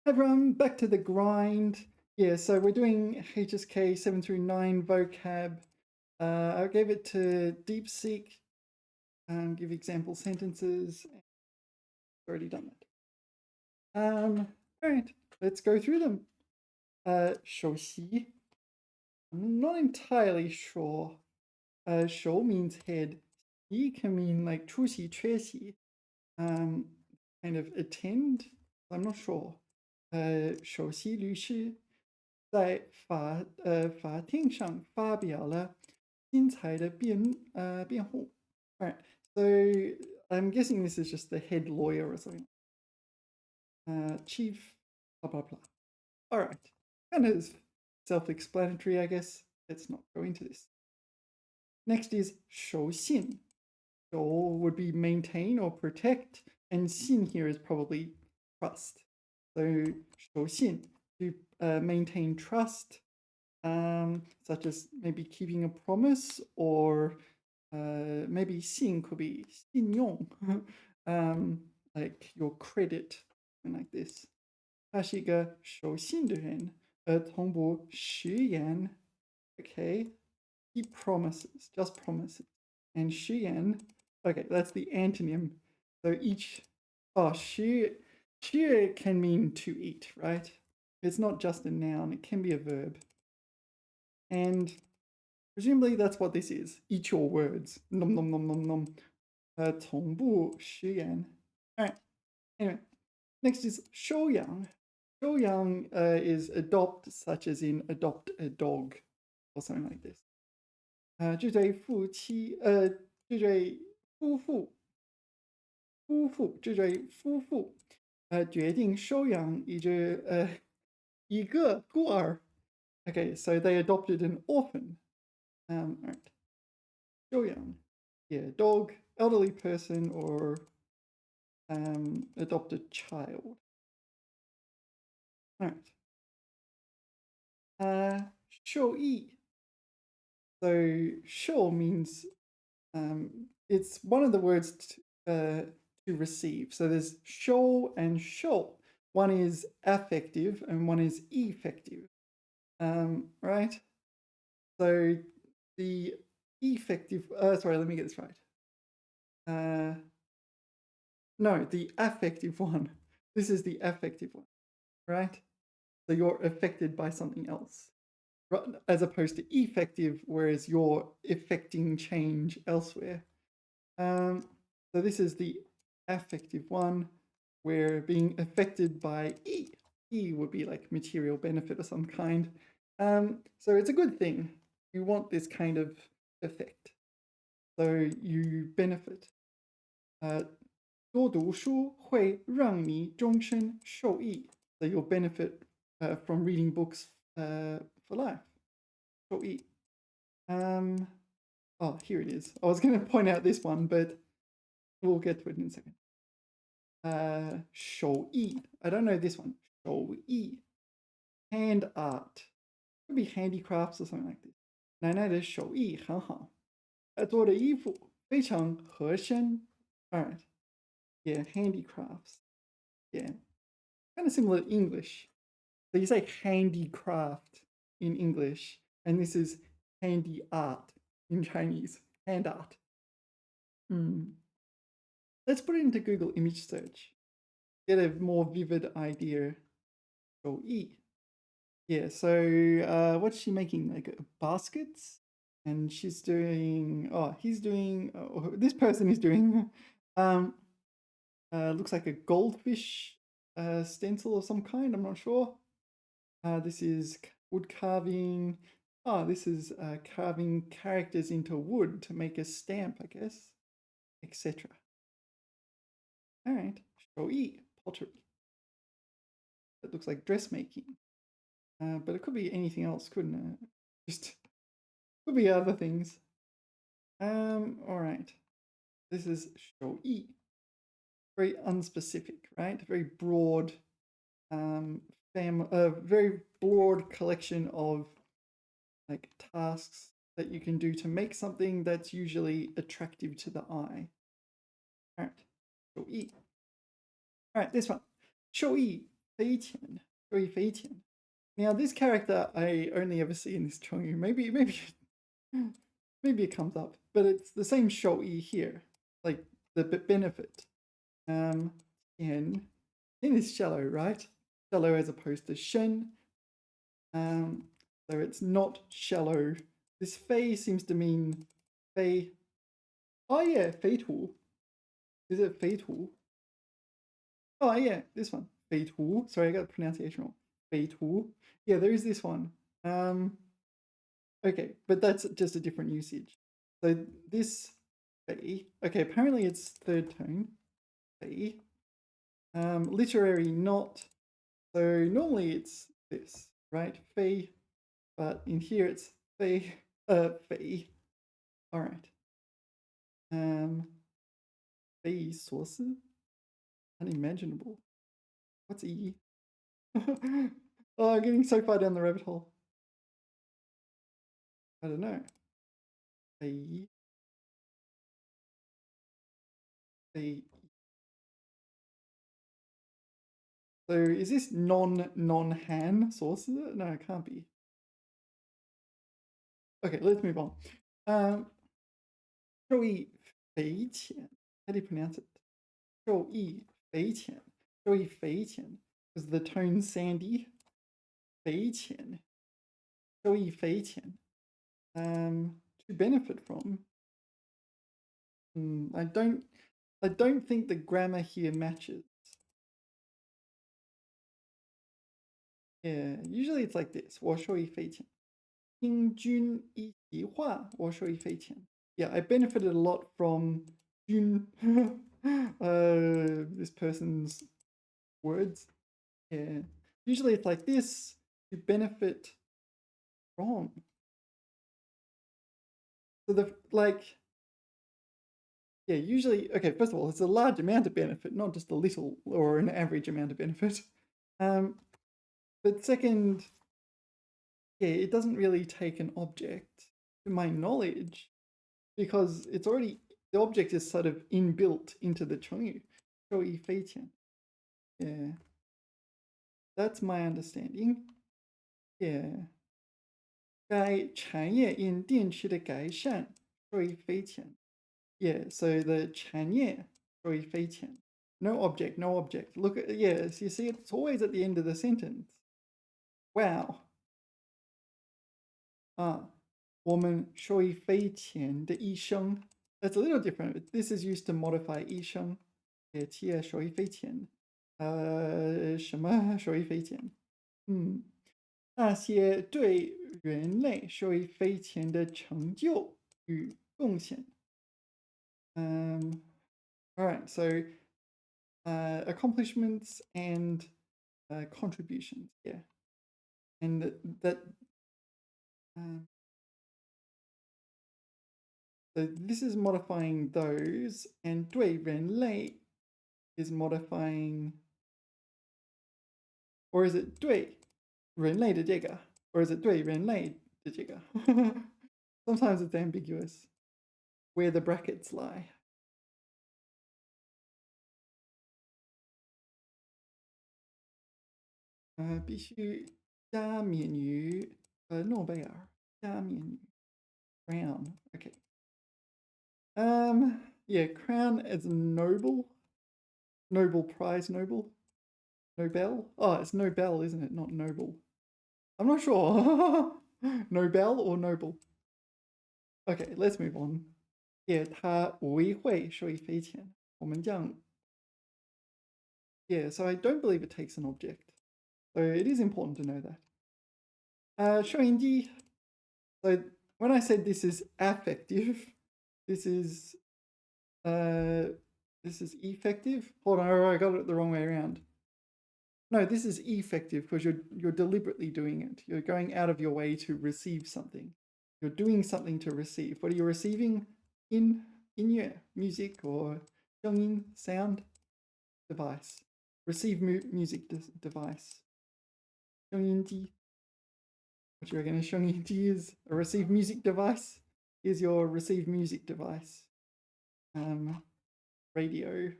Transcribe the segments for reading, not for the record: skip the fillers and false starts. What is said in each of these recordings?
Everyone, back to the grind. Yeah, so we're doing HSK 7 through 9 vocab. I gave it to DeepSeek, give example sentences. Already done that. All right, let's go through them. 首席. I'm not entirely sure. 首 means head. 席 can mean like 出席, 缺席. Kind of attend. I'm not sure. 首席律师在法庭上发表了精彩的辩护. All right, so I'm guessing this is just the head lawyer or something. Chief, blah, blah, blah. All right, kind of self-explanatory, I guess. Let's not go into this. Next is 守信. 守 would be maintain or protect, and 信 here is probably trust. So 守信, to maintain trust, such as maybe keeping a promise, or maybe 信 could be 信用, like your credit, something like this. 他是一个守信的人，从不食言. Okay, keep promises, just promises. And 食言, okay, that's the antonym. So each, 食 can mean to eat, right? It's not just a noun, it can be a verb. And presumably that's what this is. Eat your words. Nom nom nom nom nom. 从不食言. Alright. Anyway, next is 收养. 收养 is adopt, such as in adopt a dog or something like this. 这对夫妻决定收养一个孤儿. Okay, so they adopted an orphan. Right. 收养, yeah, dog, elderly person, or adopted child. All right. 受益. So 受 means it's one of the words to receive. So there's 受 and 受. One is affective and one is effective. Right? So the effective, sorry, let me get this right. No, the affective one. This is the affective one, right? So you're affected by something else, as opposed to effective, whereas you're affecting change elsewhere. So this is the affective one, where being affected by E. E would be like material benefit of some kind. So it's a good thing. You want this kind of effect. So you benefit. 多读书会让你终身受益. So you'll benefit from reading books for life. 受益. Oh, here it is. I was going to point out this one, but we'll get to it in a second. 手艺. I don't know this one. 手艺. Hand art. Could be handicrafts or something like this. 奶奶的手艺很好。做的衣服非常合身. All right. Yeah, handicrafts. Yeah. Kind of similar to English. So you say handicraft in English, and this is handy art in Chinese. Hand art. Let's put it into Google image search. Get a more vivid idea. 手艺. Yeah, so what's she making? Like baskets? And she's doing, this person is doing, looks like a goldfish stencil of some kind, I'm not sure. This is wood carving. This is carving characters into wood to make a stamp, I guess, etc. All right, 手艺, pottery. That looks like dressmaking. But it could be anything else, couldn't it? Just could be other things. All right. This is 手艺. Very unspecific, right? Very broad, very broad collection of like tasks that you can do to make something that's usually attractive to the eye. All right. 手艺. All right, this one. 受益飞钱, shui fei qian. Now this character I only ever see in this Chongyu. Maybe it comes up, but it's the same shou yi here, like the benefit. Yen is shallow, right? Shallow as opposed to shen. So it's not shallow. This fei seems to mean fei. Oh yeah, feitu. Is it feitu? Oh yeah, this one. Feitu. Sorry, I got the pronunciation wrong. Feitu. Yeah, there is this one. Okay, but that's just a different usage. So this fei. Okay, apparently it's third tone. Fei. Literary not. So normally it's this, right? Fei. But in here it's fei. Fei. All right. Fei source. Unimaginable. What's E? Oh, getting so far down the rabbit hole. I don't know. Fei. Fei. So is this non-Han sources? No, it can't be. Okay, let's move on. 受益匪浅. How do you pronounce it? 受益匪浅. 受益匪浅. Is the tone sandy? 匪浅. 受益匪浅. To benefit from. I don't think the grammar here matches. Yeah, usually it's like this. 我受益匪浅. 听君一席话，我受益匪浅. Yeah, I benefited a lot from Jun, this person's words. Yeah, usually it's like this. You benefit from. So yeah, usually, okay, first of all, it's a large amount of benefit, not just a little or an average amount of benefit. But second, yeah, it doesn't really take an object, to my knowledge, because it's already, the object is sort of inbuilt into the Chongyu. 受益匪浅. Yeah, that's my understanding. Yeah. 该产业因电池的改善受益匪浅. Yeah, so the 产业受益匪浅. No object, no object. Look at, yes, you see, it's always at the end of the sentence. Wow. 我们受益匪浅的一生. That's a little different. This is used to modify 一生. 企业受益匪浅. 什么受益匪浅? 那些对人类受益匪浅的成就与贡献. All right, so accomplishments and contributions, yeah. And that so this is modifying those, and 对人类 is modifying, or is it 对人类的这个, or is it 对人类的这个? Sometimes it's ambiguous where the brackets lie. Crown. Okay. Yeah, crown as Nobel. Nobel Prize, Nobel. Nobel? Oh, it's Nobel, isn't it? Not Noble. I'm not sure. Nobel or Noble? Okay, let's move on. Yeah, 他为会受益匪浅. 我们将 Yeah, so I don't believe it takes an object. So it is important to know that. 收音机. So when I said this is affective, this is effective. Hold on, I got it the wrong way around. No, this is effective because you're deliberately doing it. You're going out of your way to receive something. You're doing something to receive. What are you receiving? In your music or 声音 sound device. Receive music device. 声音机. What do you reckon a 声音机 is? A receive music device? Is your receive music device. Radio.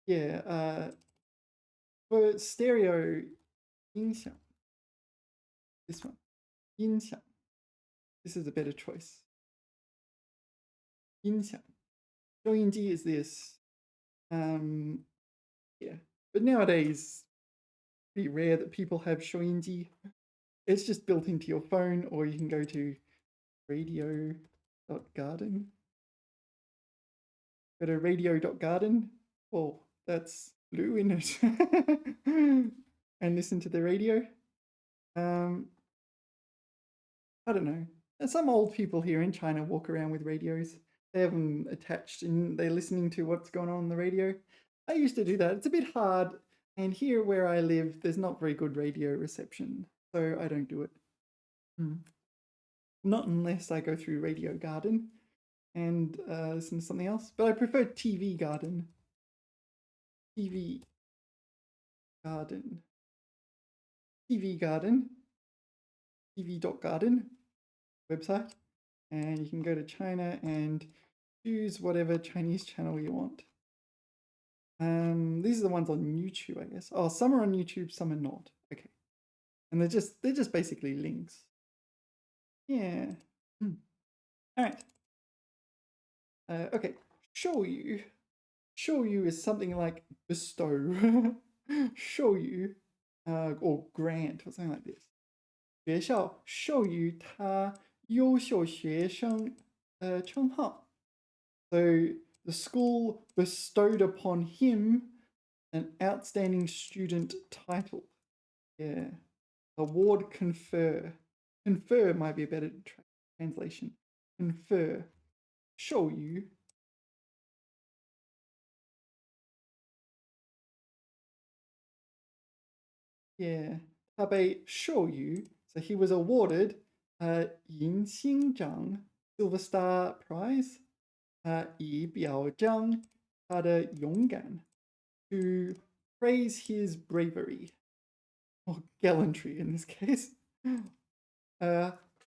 Yeah, For stereo, 音响. This one, 音响. This is a better choice. 音响. 收音机 is this. Yeah. But nowadays, pretty rare that people have 收音机. It's just built into your phone, or you can go to radio.garden. Go to radio.garden. Oh, that's blue in it. And listen to the radio. I don't know. Some old people here in China walk around with radios. They have them attached and they're listening to what's going on the radio. I used to do that. It's a bit hard. And here where I live, there's not very good radio reception. So I don't do it. Not unless I go through Radio Garden and listen to something else. But I prefer TV Garden. TV Garden. TV Garden. TV.garden website. And you can go to China and choose whatever Chinese channel you want. These are the ones on YouTube, I guess. Oh, some are on YouTube, some are not. Okay. And they're just basically links. Yeah. All right. Okay. Show you. Show you is something like bestow. Show you, or grant, or something like this. 学校授予他优秀学生称号. So the school bestowed upon him an outstanding student title. Yeah. Award confer. Confer might be a better translation. Confer. 授予. Yeah. 他被授予. So he was awarded 银星奖 Silver Star Prize 以表彰他的勇敢 to praise his bravery or gallantry in this case.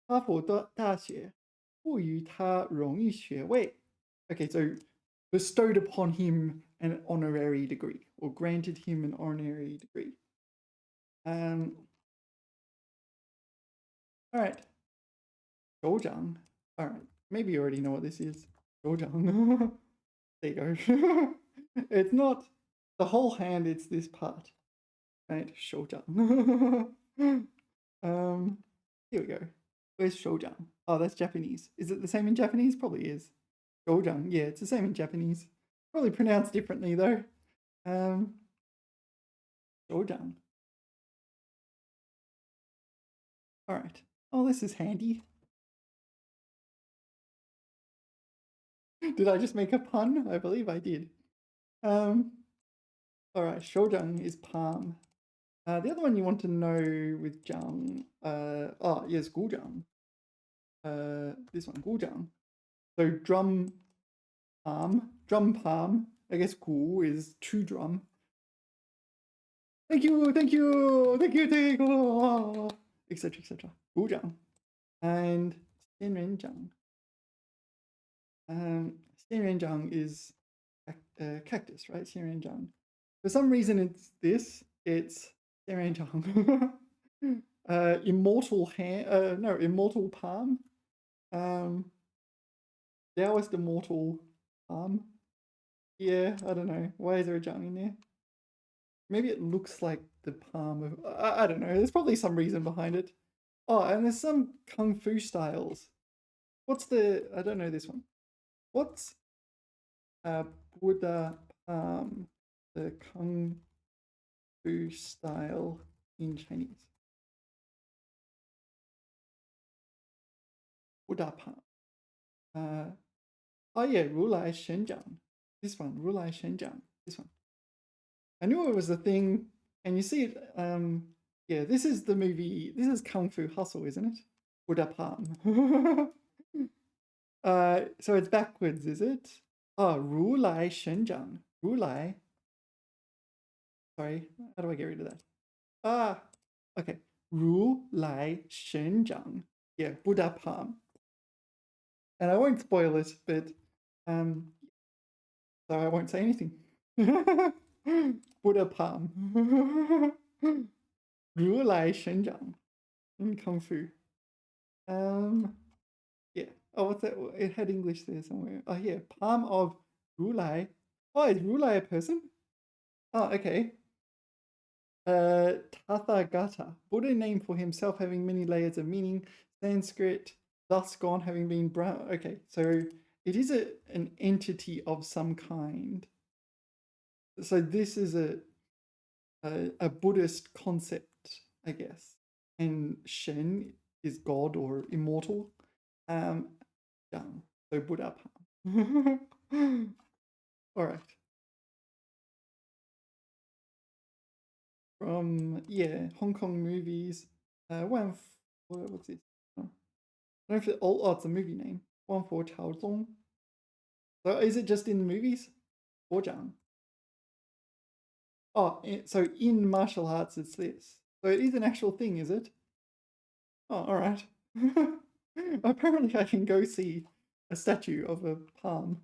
哈佛大学赋予他荣誉学位. Okay, so bestowed upon him an honorary degree or granted him an honorary degree. All right. 首长. All right. Maybe you already know what this is. 首长. There you go. It's not the whole hand, it's this part. Right? 首长. Here we go. Where's 首长? Oh, that's Japanese. Is it the same in Japanese? Probably is. 首长. Yeah, it's the same in Japanese. Probably pronounced differently though. 首长. All right. Oh, this is handy. Did I just make a pun? I believe I did. All right, 手掌 is palm. The other one you want to know with 掌, yes, 鼓掌. This one, 鼓掌. So drum palm. I guess 鼓 is to drum. Thank you, etc. 鼓掌. And 仙人掌. 仙人掌 is cactus, right? 仙人掌. For some reason, it's this. It's 仙人掌. Immortal hand. No, immortal palm. Taoist immortal palm. Yeah, I don't know. Why is there a jang in there? Maybe it looks like the palm of. I don't know. There's probably some reason behind it. Oh, and there's some kung fu styles. What's the? I don't know this one. What's Buddha palm, the kung fu style in Chinese? Buddha palm. Oh yeah, 如来神掌. This one, 如来神掌. This one. I knew it was a thing, and you see it. Yeah, this is the movie. This is Kung Fu Hustle, isn't it? Buddha palm. So it's backwards, is it? Oh, 如来神掌. 如来. Sorry, how do I get rid of that? Okay. 如来神掌. Yeah, Buddha palm. And I won't spoil it, but so I won't say anything. Buddha palm. 如来神掌 in Kung Fu. Yeah. Oh, what's that? It had English there somewhere. Oh, yeah. Palm of Rulai. Oh, is Rulai a person? Oh, okay. Tathagata. Buddha name for himself having many layers of meaning. Sanskrit, thus gone, having been brown. Okay, so it is an entity of some kind. So this is a Buddhist concept, I guess. And Shen is God or immortal. Yang. So Buddha. All right. From Hong Kong movies. What's this? Oh, I don't know if it's a movie name. 万佛朝宗. So is it just in the movies? 佛掌. Oh, so in martial arts it's this. So it is an actual thing, is it? Oh, all right. Apparently I can go see a statue of a palm.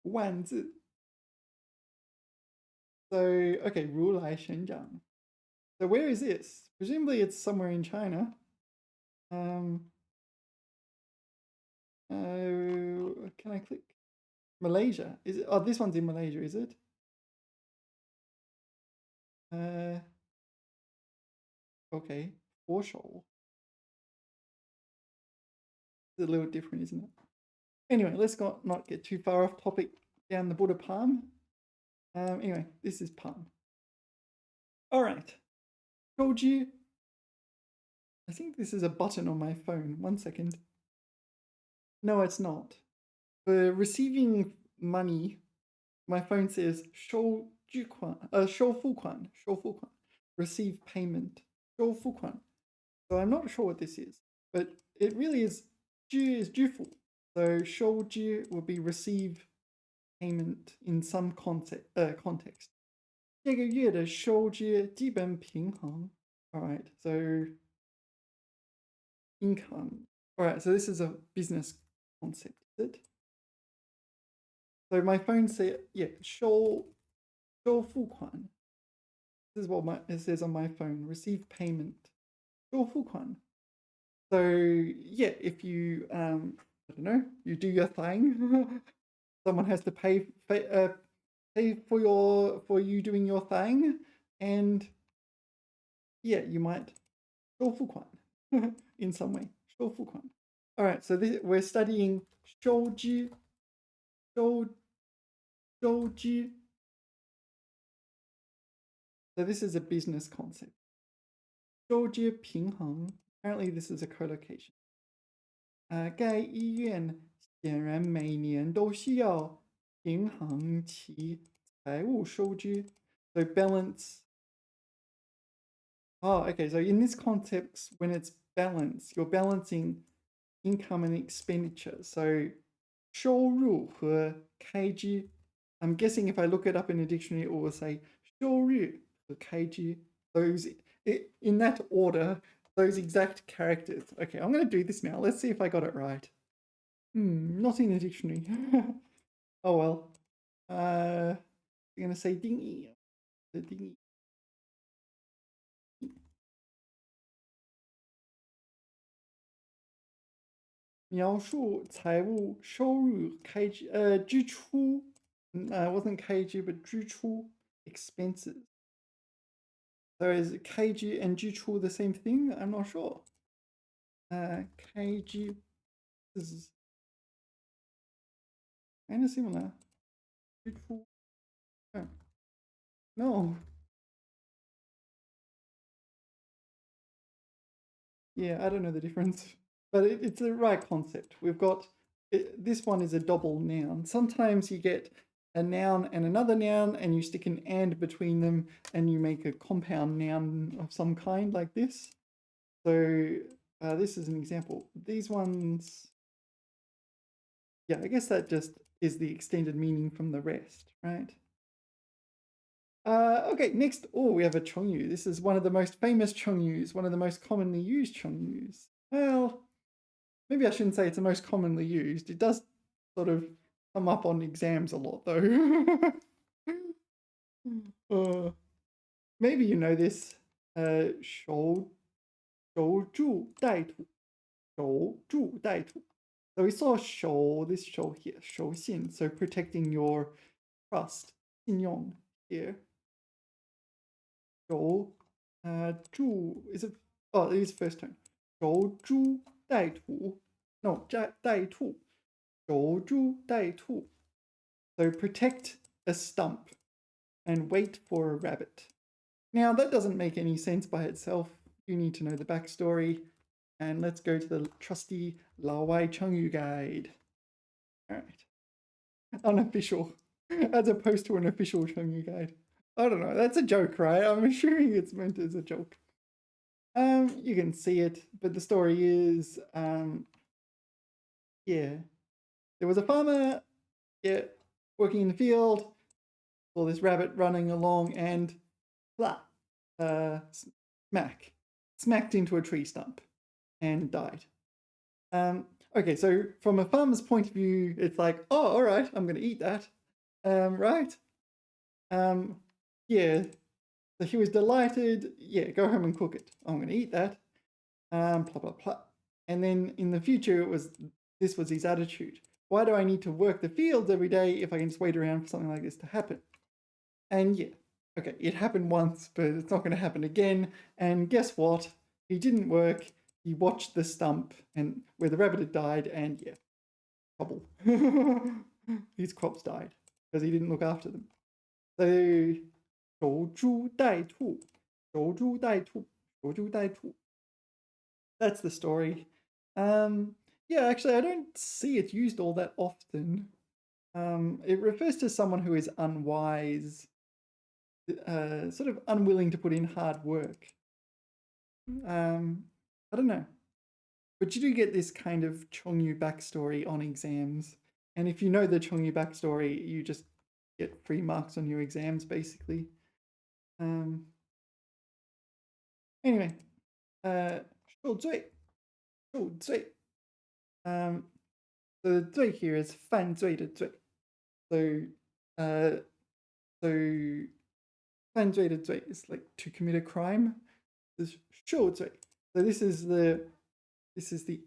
Wanzi. So, okay, 如来神掌. So where is this? Presumably it's somewhere in China. Can I click? Malaysia. Is it? Oh, this one's in Malaysia, is it? Okay. Foreshore. It's a little different, isn't it? Anyway, let's not get too far off topic down the Buddha palm. Anyway, this is palm. All right. Told you. I think this is a button on my phone. 1 second. No, it's not. For receiving money, my phone says 收巨款, 收付款, 收付款, receive payment, 收付款. So I'm not sure what this is, but it really is 支 is 支付. So 收支 would be receive payment in some context. 这个月的收支基本平衡. All right, so income. All right, so this is a business concept, is it? So my phone says, 收付款. This is what it says on my phone. Receive payment. 收付款. So yeah, if you I don't know, you do your thing, someone has to pay for you doing your thing, and yeah, you might 收付款 in some way. 收付款. All right, so we're studying 收支. So this is a business concept. 收支平衡. Apparently this is a collocation. 该医院显然每年都需要平衡其财务收支. So balance. Oh, okay. So in this context, when it's balance, you're balancing income and expenditure. So 收入和开支. I'm guessing if I look it up in a dictionary, it will say 收入和开支. Those in that order, those exact characters. Okay, I'm going to do this now. Let's see if I got it right. Not in a dictionary. Oh well. I'm going to say 定义. The 定义. 描述财务收入开支支出 wasn't 开支 but 支出 expenses. So is 开支 and 支出 the same thing? I'm not sure. 开支 is kind of similar. 支出 no. Yeah, I don't know the difference, but it's the right concept. We've got this one is a double noun. Sometimes you get a noun and another noun, and you stick an and between them, and you make a compound noun of some kind like this. So this is an example. These ones, yeah, I guess that just is the extended meaning from the rest, right? Okay, next, we have a chongyu. This is one of the most famous chongyus, one of the most commonly used chongyus. Well, maybe I shouldn't say it's the most commonly used. It does sort of come up on exams a lot, though. Uh, maybe you know this. 守株待兔，守株待兔. So we saw 守, this 守 here, 守信, so protecting your trust, 信用 here. 守株 is it? Oh, it is first turn. 守株待兔. No, 待兔. 守株待兔. So protect a stump and wait for a rabbit. Now that doesn't make any sense by itself. You need to know the backstory. And let's go to the trusty Lao Wai Chengyu guide. All right. Unofficial, as opposed to an official Chengyu guide. I don't know. That's a joke, right? I'm assuming it's meant as a joke. You can see it, but the story is, yeah, there was a farmer, yeah, working in the field, saw this rabbit running along, and blah, smacked into a tree stump and died. Okay, so from a farmer's point of view, it's like, oh, all right, I'm going to eat that, right? Yeah, so he was delighted. Yeah, go home and cook it. I'm going to eat that. Blah blah blah. And then in the future, this was his attitude. Why do I need to work the fields every day if I can just wait around for something like this to happen? And yeah, okay, it happened once, but it's not going to happen again. And guess what? He didn't work. He watched the stump and where the rabbit had died, and yeah, trouble. His crops died because he didn't look after them. So 守株待兔，守株待兔，守株待兔. That's the story. Yeah, actually, I don't see it used all that often. It refers to someone who is unwise, sort of unwilling to put in hard work. I don't know. But you do get this kind of Chongyu backstory on exams. And if you know the Chongyu backstory, you just get free marks on your exams, basically. Anyway, 受罪. The 罪 here is 犯罪的罪. So, so 犯罪的罪 is like to commit a crime. This 受罪. So this is the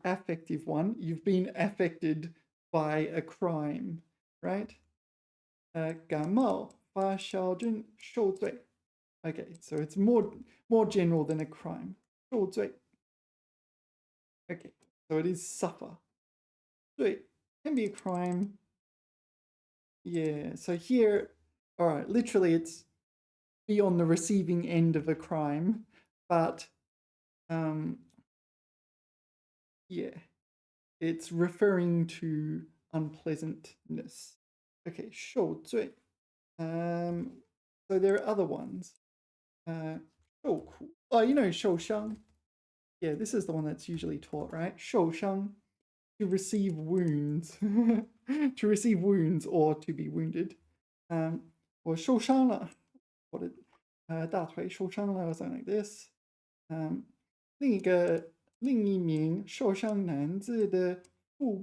affective one. You've been affected by a crime, right? 感冒发烧症受罪. Okay, so it's more general than a crime. 受罪. Okay, so it is suffer. 罪 can be a crime. Yeah, so here, all right, literally it's be on the receiving end of a crime, but yeah, it's referring to unpleasantness. Okay, 受罪. So there are other ones. 受苦. Oh, you know 受伤. Yeah, this is the one that's usually taught, right? 受伤, to receive wounds. To receive wounds or to be wounded. 我受伤了. What it, 大腿受伤了 or something like this. 另一名受伤男子的部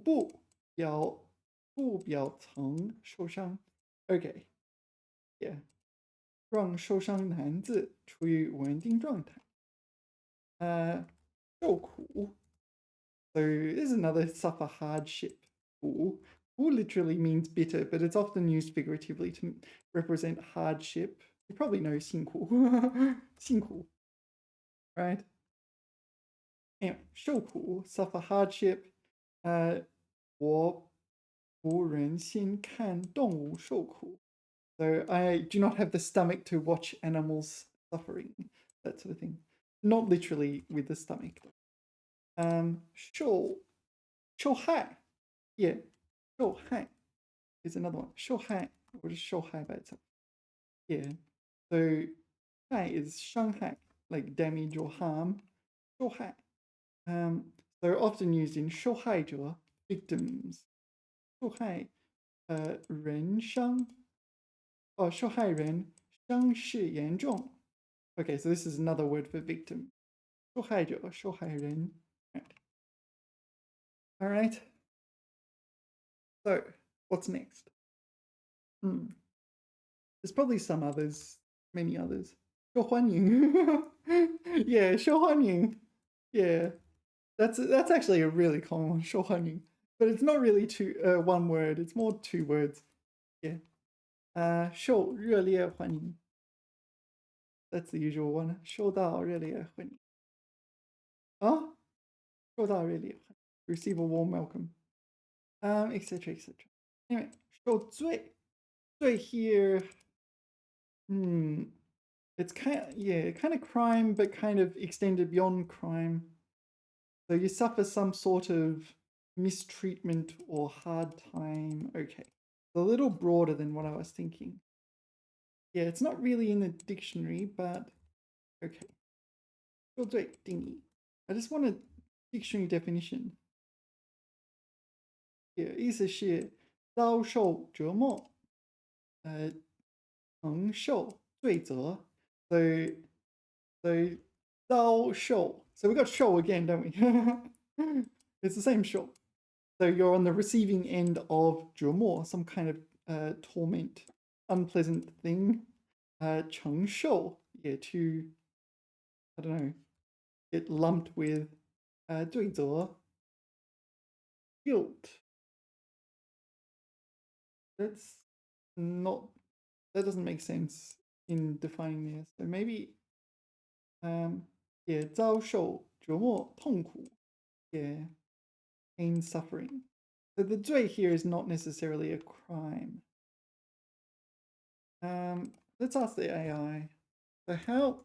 表层受伤. Okay, yeah. 让受伤男子处于稳定状态. 受苦. So this is another suffer hardship. 苦 literally means bitter, but it's often used figuratively to represent hardship. You probably know 辛苦. 辛苦, right? Anyway, 受苦, suffer hardship. 我不忍心看动物受苦. So I do not have the stomach to watch animals suffering, that sort of thing. Not literally with the stomach. 受害. Yeah, 受害 is another one. 受害 or just 受害 by itself. Yeah. So 害 is 伤害, like damage or harm. 受害. They're often used in 受害者, victims. 受害人伤. Oh, 受害人伤势严重. Okay, so this is another word for victim. 受害者, 受害人. All right. So, what's next? There's probably some others, many others. 受欢迎. Yeah, 受欢迎. Yeah, that's actually a really common one, 受欢迎. But it's not really one word. It's more two words. Yeah. 受热烈欢迎. That's the usual one. 受到热烈欢迎. Oh, 受到热烈欢迎. Receive a warm welcome. Etc. etc. Anyway, 受罪. 罪 here. It's kind of crime, but kind of extended beyond crime. So you suffer some sort of mistreatment or hard time. Okay. A little broader than what I was thinking. Yeah, it's not really in the dictionary, but okay. 受罪定义. I just want a dictionary definition. Yeah, 意思是遭受折磨，承受罪责. So 遭受. So we got show again, don't we? It's the same show. So you're on the receiving end of 折磨, some kind of torment, unpleasant thing. 承受, yeah, to, I don't know, get lumped with 罪责, guilt. That's not, that doesn't make sense in defining this. So maybe, yeah, 遭受折磨痛苦, yeah, pain, suffering. So the 罪 here is not necessarily a crime. Let's ask the AI. So how,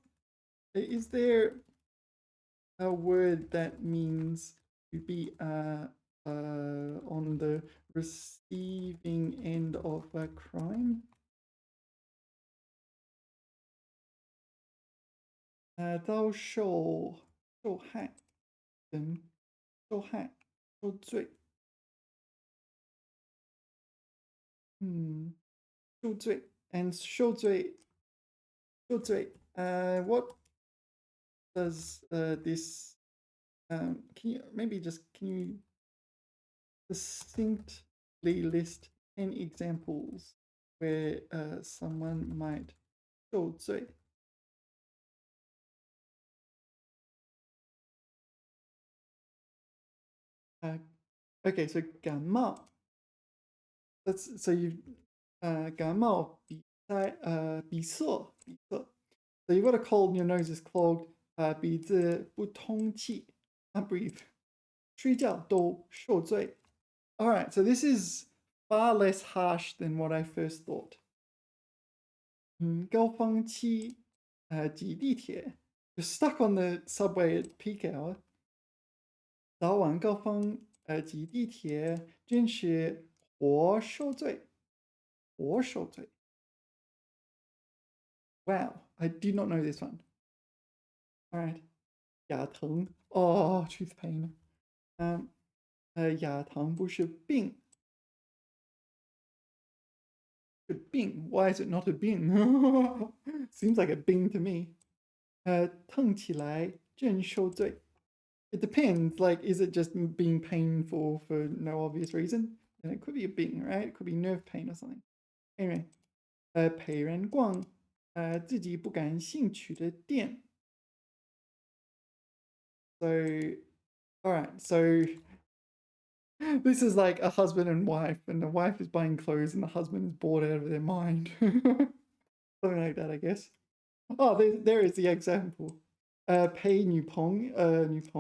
is there a word that means to be on the receiving end of a crime? 遭受害人受害受罪受罪 and 受罪 what does this can you distinctly list 10 examples where someone might 受罪? Okay, so 感冒. So you 感冒鼻塞. So you've got a cold and your nose is clogged. 鼻子不通气. Can't breathe. 睡觉都受罪. All right, so this is far less harsh than what I first thought. 高峰期挤地铁. You're stuck on the subway at peak hour. 早晚高峰挤地铁真是活受罪. 活受罪. Wow, I did not know this one. All right. 牙疼. Oh, tooth pain. 牙疼不是病. 是病. Why is it not a 病? Seems like a 病 to me. 疼起来真受罪. It depends. Like, is it just being painful for no obvious reason? And it could be a 病, right? It could be nerve pain or something. Anyway, 陪人逛自己不感兴趣的店. So, all right. So this is like a husband and wife, and the wife is buying clothes and the husband is bored out of their mind. Something like that, I guess. Oh, there is the example. 陪女朋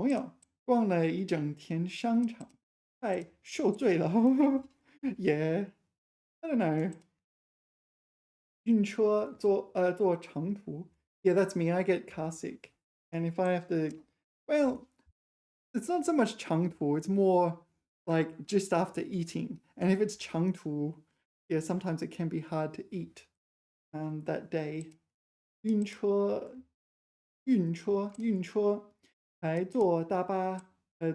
友逛了一整天商场，太受罪了。Yeah, I don't know. 晕车坐长途. Yeah, that's me. I get car sick, and if I have to, well, it's not so much 长途. It's more like just after eating. And if it's 长途, yeah, sometimes it can be hard to eat that day. 晕车，还坐大巴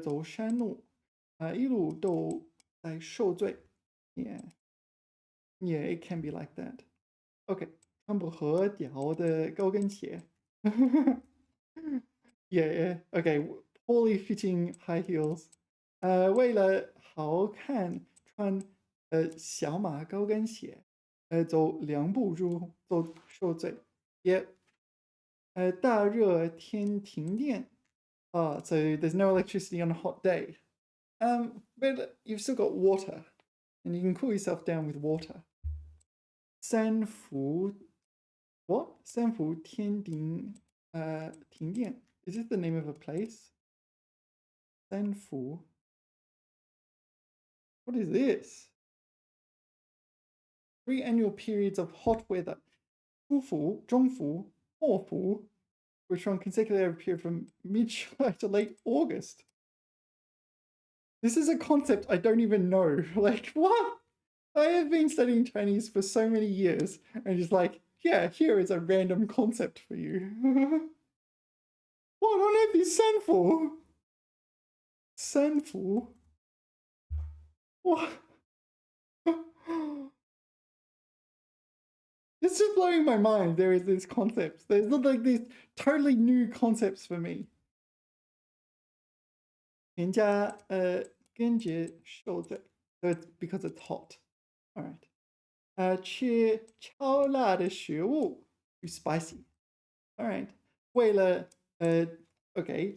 走山路一路都在受罪. Yeah, it can be like that. Okay, 穿不合脚的高跟鞋. Yeah, okay, poorly fitting high heels. 为了好看穿小码高跟鞋.走两步就受罪。Yep. 大热天停电. So there's no electricity on a hot day. But you've still got water, and you can cool yourself down with water. 三伏 what? 三伏天顶停电. Is this the name of a place? 三伏. What is this? 3 annual periods of hot weather. 初伏, 中伏, 末伏, which run consecutively over a period from mid-July to late August. This is a concept I don't even know. Like, what? I have been studying Chinese for so many years, and just like, yeah, here is a random concept for you. What on earth is Sanfu? Sanfu? What? It's just blowing my mind. There is these concepts. There's not like these totally new concepts for me. 人家根节受罪, so it's because it's hot. All right. 吃超辣的食物 too spicy. All right. 为了okay.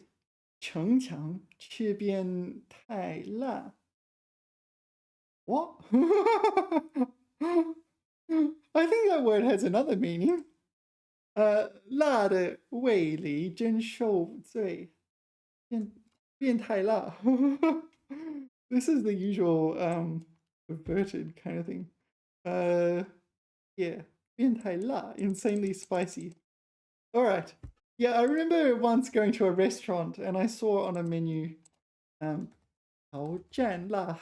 逞强吃变太辣. What? I think that word has another meaning. 辣的味蕾真受罪. 变态辣. This is the usual perverted kind of thing. Yeah. 变态辣, insanely spicy. All right. Yeah, I remember once going to a restaurant and I saw on a menu 好蘸辣.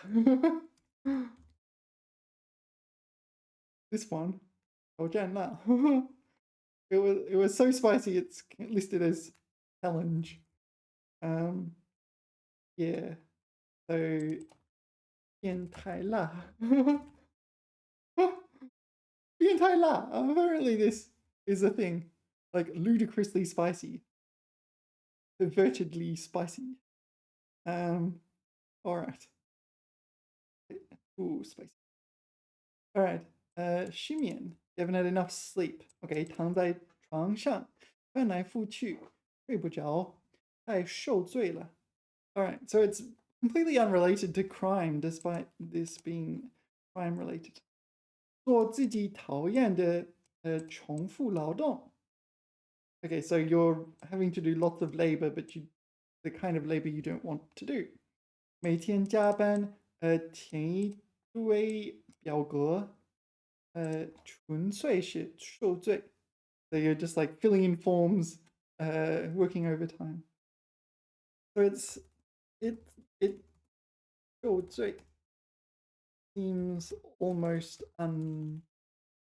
This one. 好蘸辣. It was so spicy it's listed as challenge. Yeah. So 变态辣. 变态辣. Apparently this is a thing. Like ludicrously spicy. Pervertedly spicy. Alright. Ooh, spicy. Alright. 失眠. You haven't had enough sleep. Okay, 躺在床上翻来覆去睡不着太受罪了. Alright, so it's completely unrelated to crime despite this being crime related. 做自己讨厌的重复劳动. Okay, so you're having to do lots of labor, but the kind of labor you don't want to do. 每天加班填一堆表格纯粹是受罪. So you're just like filling in forms, working overtime. So it 受罪 seems almost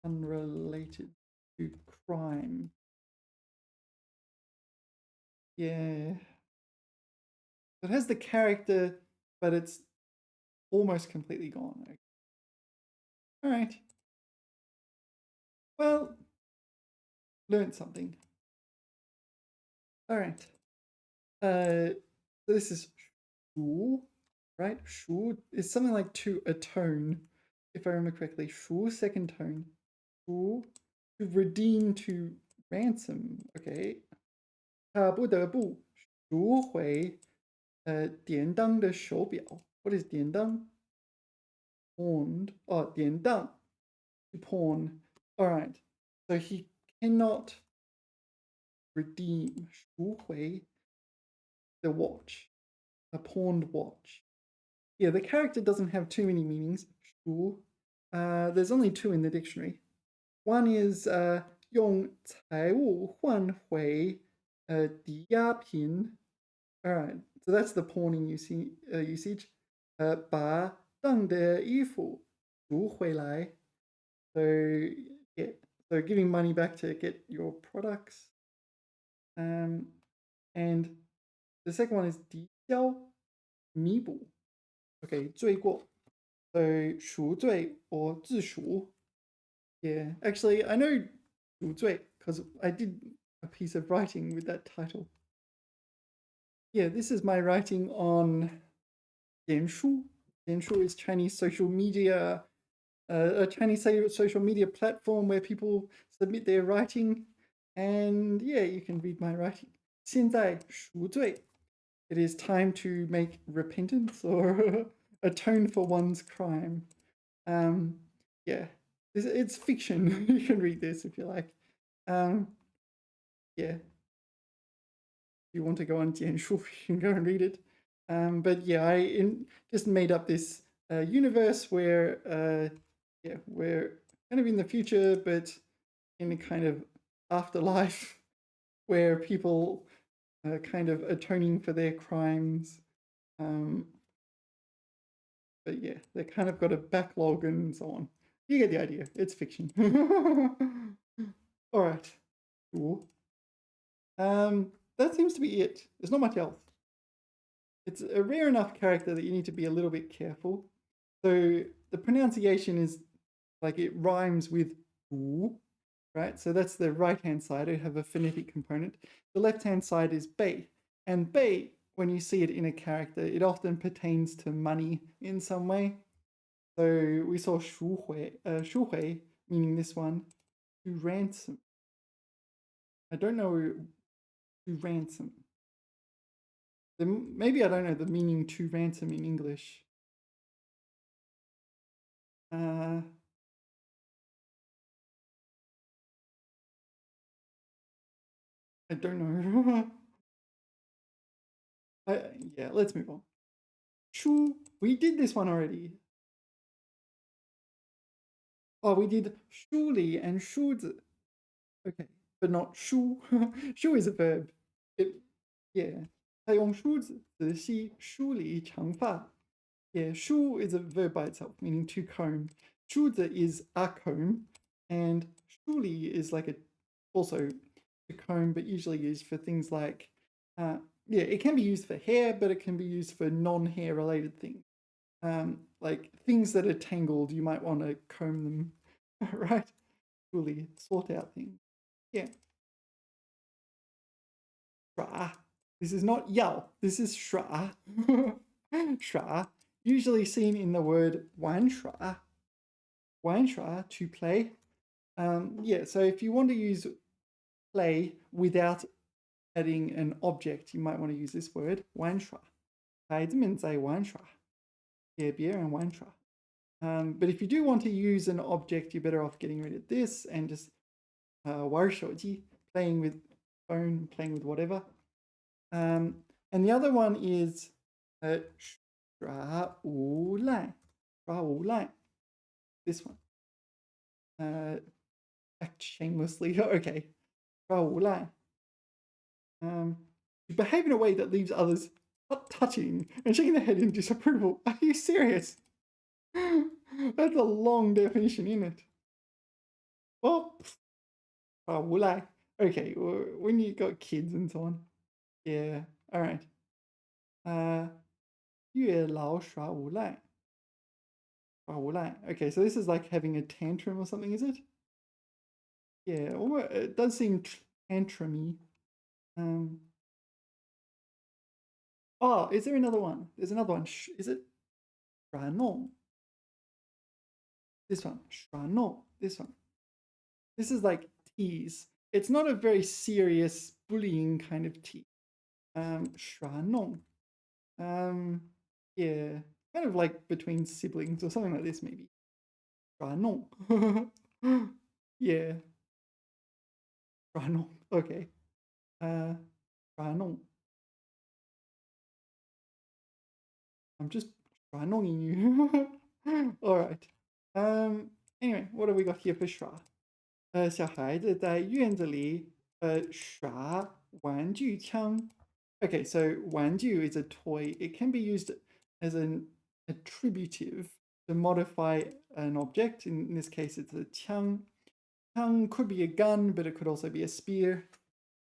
unrelated to crime. Yeah. It has the character, but it's almost completely gone. All right. Well, learned something. All right. This is 熟, right? 熟 is something like to atone, if I remember correctly. 熟 second tone. 熟 to redeem, to ransom. Okay. 他不得不赎回典当的手表. What is 典当? Pawned. Oh, 典当. To pawn. All right. So he cannot redeem, 赎回 the watch, a pawned watch. Yeah, the character doesn't have too many meanings. 赎. There's only 2 in the dictionary. One is 用财物换回抵押品. All right, so that's the pawning usage. 把当的衣服赎回来. So yeah, so giving money back to get your products. And the second one is 抵消, 弥补. Okay, 罪过. So 赎罪 or 自赎. Yeah, actually, I know 赎罪 because I did a piece of writing with that title. Yeah, this is my writing on 脸书. 脸书 is Chinese social media a Chinese social media platform where people submit their writing, and yeah, you can read my writing. 现在赎罪. It is time to make repentance or atone for one's crime. Um, yeah, it's fiction. You can read this if you like. Yeah, if you want to go on Jianshu, you can go and read it. But yeah, just made up this universe where, yeah, we're kind of in the future, but in a kind of afterlife where people are kind of atoning for their crimes. Um, but yeah, they kind of got a backlog and so on. You get the idea. It's fiction. All right. Cool. That seems to be it. There's not much else. It's a rare enough character that you need to be a little bit careful. So the pronunciation is like it rhymes with wu, right? So that's the right-hand side. I have a phonetic component. The left-hand side is bei. And bei, when you see it in a character, it often pertains to money in some way. So we saw shu hui, meaning this one, to ransom. I don't know to ransom. Maybe I don't know the meaning to ransom in English. Uh, I don't know. Yeah, let's move on. Shu, we did this one already. Oh, we did shuli and shuzi. Okay, but not shu. Shu is a verb. It, yeah. 他用梳子仔细梳理长发. Yeah, shu is a verb by itself, meaning to comb. Shuzi is a comb, and shuli is like also to comb, but usually used for things like, yeah, it can be used for hair, but it can be used for non-hair related things. Like things that are tangled, you might want to comb them, right? Really sort out things. Yeah. Shra. This is not yell. This is shra. Shra. Usually seen in the word wan shra. Wan shra, to play. Yeah, so if you want to use play without adding an object, you might want to use this word, 玩耍. 孩子们在玩耍. Yeah, 别人玩耍. But if you do want to use an object, you're better off getting rid of this and just 玩手机, playing with phone, playing with whatever. And the other one is 耍无赖. 耍无赖. This one. Act shamelessly. Okay. 耍无赖. You behave in a way that leaves others touching and shaking their head in disapproval. Are you serious? That's a long definition, isn't it? Well, will I? Okay, when you got kids and so on. Yeah, all right. 月老耍无赖. 耍无赖. Okay, so this is like having a tantrum or something, is it? Yeah, it does seem tantrumy. Oh, is there another one? There's another one. Is it 耍弄? This one. 耍弄. This one. This is like tease. It's not a very serious bullying kind of tease. 耍弄. Yeah, kind of like between siblings or something like this, maybe. 耍弄. Yeah. 耍弄. Okay. 耍弄. I'm just 耍弄ing you. All right. Anyway, what have we got here for 耍? 小孩子在院子里耍玩具枪. Okay, so 玩具 is a toy. It can be used as an attributive to modify an object. In this case, it's a 枪. 枪 could be a gun, but it could also be a spear.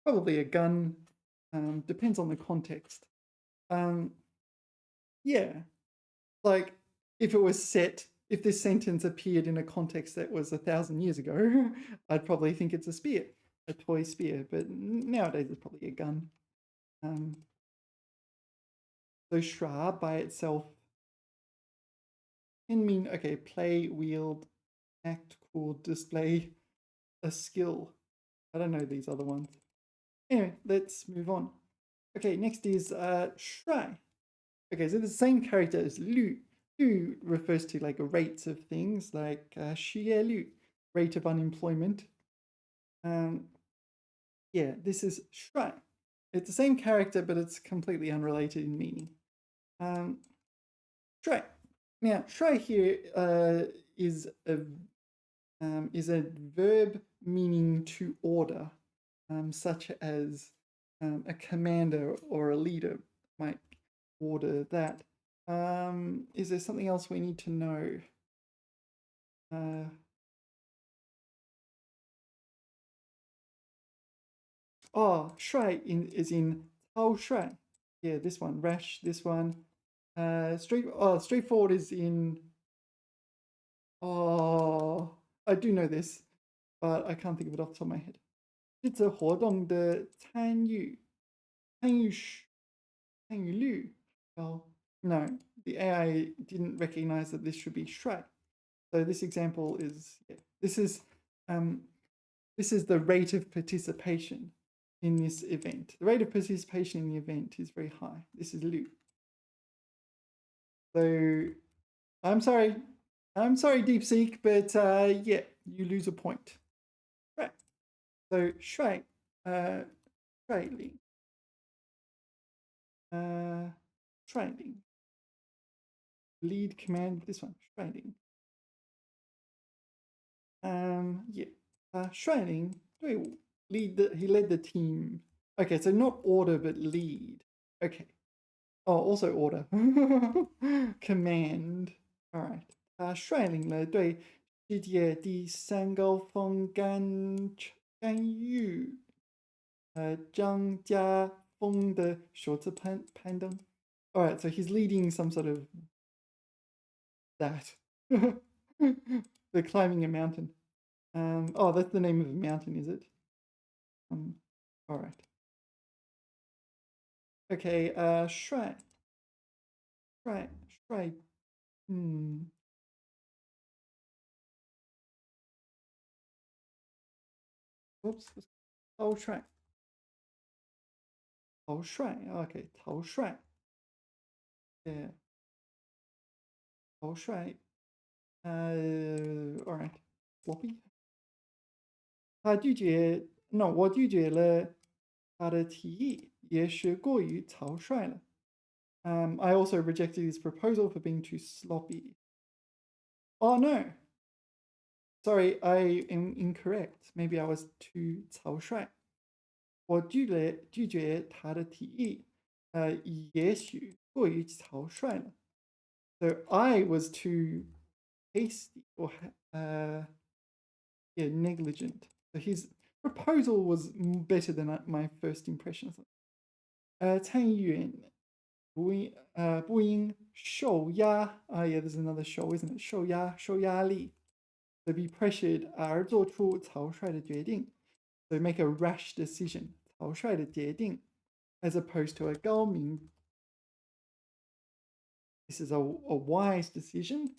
Probably a gun. Depends on the context. Yeah, like if it was set, if this sentence appeared in a context that was 1,000 years ago, I'd probably think it's a spear, a toy spear, but nowadays it's probably a gun. So shra by itself can mean, okay, play, wield, act, cool, display a skill. I don't know these other ones. Anyway, let's move on. Okay, next is shuai. Okay, so the same character as Lu. Lu refers to like rates of things, like 失业率, rate of unemployment. Um, yeah, this is shuai. It's the same character, but it's completely unrelated in meaning. Shuai. Now, shuai here is a verb meaning to order, such as a commander or a leader might order that. Is there something else we need to know? Shuai is in Tao Shuai. Yeah, this one. Rash, this one. Straightforward is in. Oh, I do know this, but I can't think of it off the top of my head. 是则活动的参与率 well, no, the AI didn't recognize that this should be shuai. So this example is, yeah, this is the rate of participation in this event. The rate of participation in the event is very high. This is Lu. So I'm sorry, DeepSeek, but yeah, you lose a point. Right. So shuai, shuai ling, shuai ling. Lead command, this one, shuai ling. Yeah, shuai ling, he led the team. Okay, so not order, but lead. Okay. Oh, also order. Command. All right. 他率领了对世界第三高峰干预张家峰的首次攀登. All right, so he's leading some sort of that. They're climbing a mountain. Oh, that's the name of a mountain, is it? All right. Okay, shuai. Oops. 陶帅. 陶帅. Okay, 陶帅. Yeah. 陶帅. All right. Floppy. 我拒绝了他的提议，也是过于草率了. I also rejected his proposal for being too sloppy. Oh no. Sorry, I am incorrect. Maybe I was too 草率. 我拒绝他的提议，也许过于草率了. So I was too hasty or yeah, negligent. So his proposal was better than my first impression. 参议员不应受压. Yeah, there's another show, isn't it? 受压力. So be pressured 而做出草率的决定. So make a rash decision. 草率的决定 as opposed to a 高明. This is a wise decision.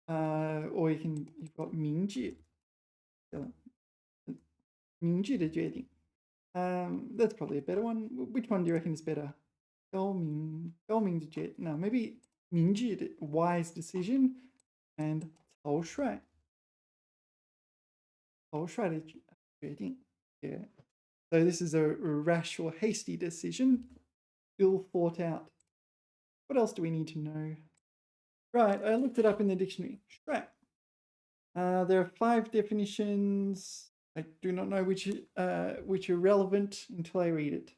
Or you've got 明智. 明智的决定. That's probably a better one. Which one do you reckon is better? 高明的决, no, maybe 明智的 wise decision and 草率的决定. Yeah. So this is a rash or hasty decision, ill thought out. What else do we need to know? Right, I looked it up in the dictionary. Shuai. There are 5 definitions. I do not know which are relevant until I read it.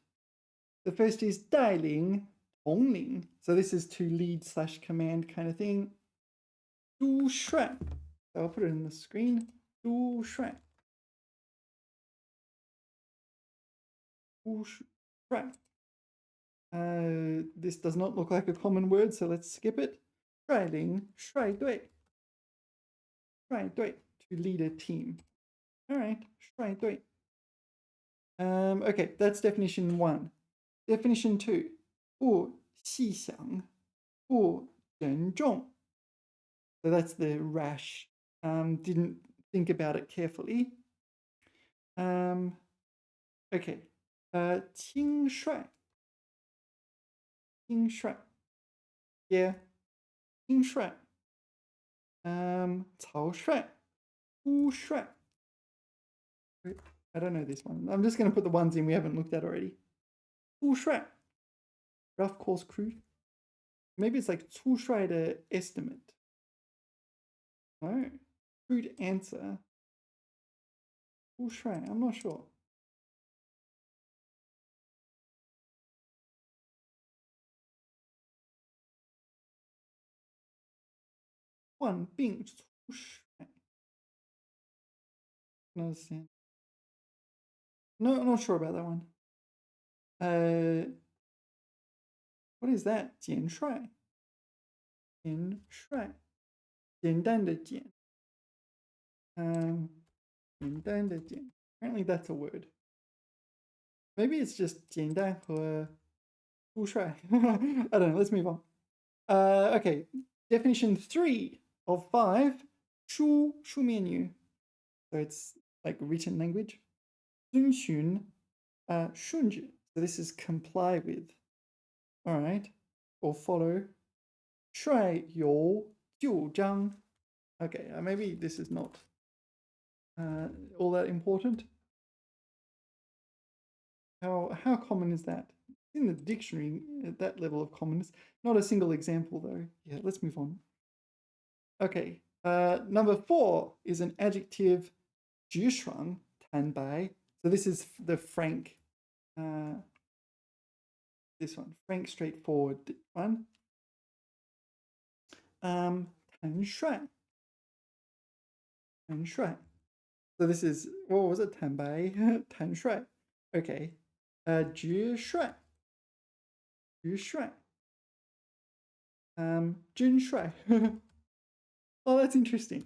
The first is 带领, 统领. So this is to lead / command kind of thing. 督帅. So I'll put it on the screen. 督帅. 督帅. This does not look like a common word, so let's skip it. 率领, 率队. 率队, to lead a team. All right, 率队. Okay, that's definition 1. Definition 2. 不细想, 不珍重. So that's the rash. Didn't think about it carefully. Okay. 轻率. 轻率. Yeah. 轻率. 草率. 乌率. I don't know this one. I'm just going to put the ones in we haven't looked at already. 乌率. Rough, coarse, crude. Maybe it's like 粗率的 estimate. No. Crude answer. 粗率. I'm not sure. 患病粗率. No, I'm not sure about that one. What is that? 简率. 简率. 简单的简. 简单的简. Apparently that's a word. Maybe it's just 简单和粗率. I don't know. Let's move on. Okay. Definition 3 of 5. 书面语. So it's like written language. 遵循顺着. So this is comply with. All right. Or follow. 率有就章. Okay, maybe this is not all that important. How common is that? In the dictionary, at that level of commonness. Not a single example, though. Yeah, let's move on. Okay, number 4 is an adjective, 直爽,坦白. So this is the frank, this one, frank, straightforward one. 坦率. 坦率. So this is, what was it? 坦白,坦率. Okay. 直率. 直率. 真率. Oh, that's interesting.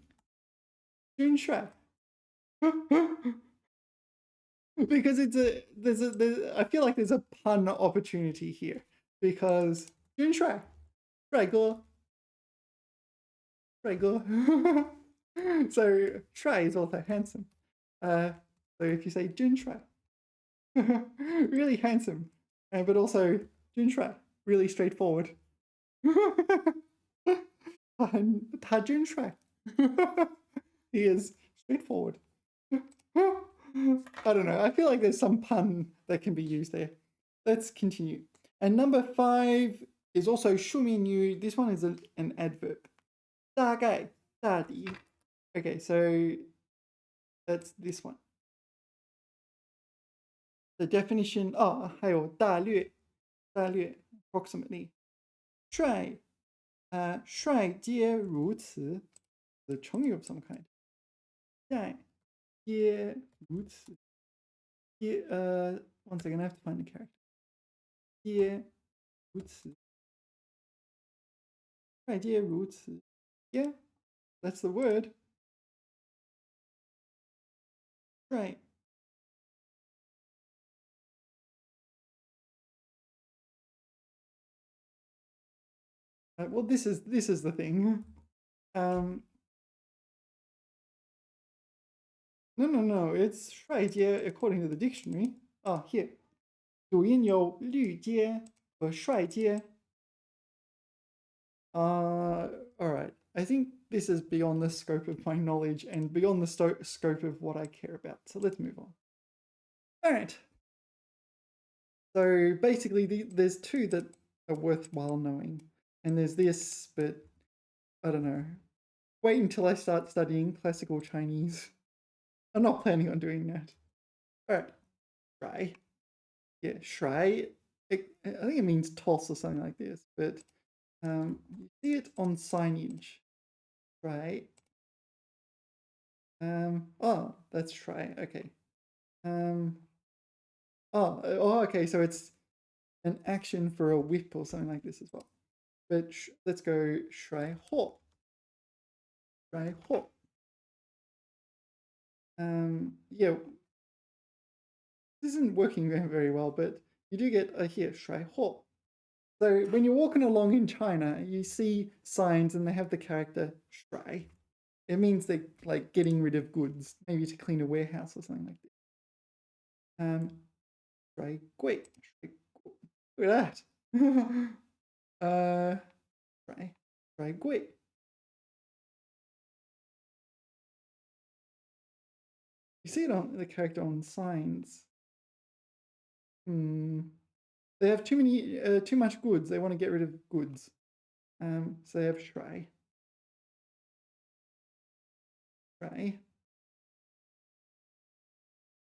真帅. Because I feel like there's a pun opportunity here. Because 真帅,帅哥. 帅哥. So 帅 is also handsome. So if you say 真帅, really handsome, but also 真帅, really straightforward. 他真帅. He is straightforward. I don't know. I feel like there's some pun that can be used there. Let's continue. And number 5 is also 书面语. This one is an adverb. 大概,大抵. Okay, so that's this one. The definition, 还有大略, approximately. 率皆如此. The 成语 of some kind. 率皆如此. One second, I have to find the character. 皆如此. 率皆如此. Yeah, that's the word. Right. Well, this is the thing. No. It's 率皆 according to the dictionary. Here. 主音有律皆和率皆. All right. I think this is beyond the scope of my knowledge and beyond the scope of what I care about. So let's move on. All right. So basically, there's 2 that are worthwhile knowing. And there's this, but I don't know. Wait until I start studying classical Chinese. I'm not planning on doing that. All right. Shuai. Yeah, shuai. I think it means toss or something like this, but you see it on signage. Shuai. That's shuai. Okay. Okay. So it's an action for a whip or something like this as well. But let's go shuai ho. Shuai ho. Yeah, this isn't working very well, but you do get here, 甩货. So when you're walking along in China, you see signs and they have the character shuai. It means they're like getting rid of goods, maybe to clean a warehouse or something like that. Shuai gui. Look at that. Shuai gui. You see it on the character on signs. They have too much goods. They want to get rid of goods. So they have shuai. Shuai.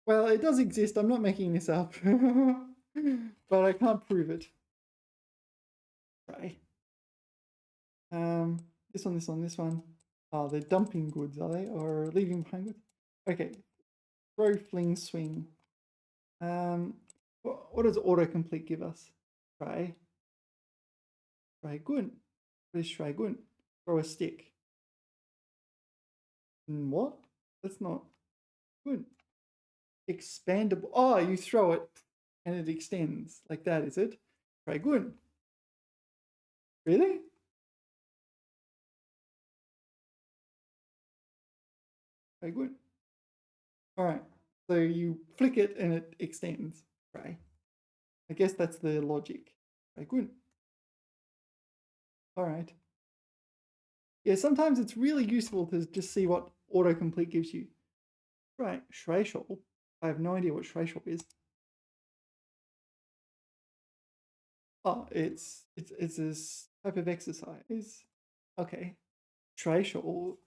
Well, it does exist. I'm not making this up, but I can't prove it. Shuai. This one, this one. Oh, they're dumping goods, are they? Or leaving behind goods? Okay. Throw, fling, swing. What does autocomplete give us? Shuai. Shuai gun. What is shuai gun? Throw a stick. What? That's not good. Expandable. Oh, you throw it and it extends. Like that, is it? Shuai gun. Really? Shuai gun. All right. So you flick it and it extends. Right. I guess that's the logic. Shuai gun. All right. Yeah, sometimes it's really useful to just see what autocomplete gives you. Right, shuai. I have no idea what shuai is. Oh, it's this type of exercise. Okay. 甩手，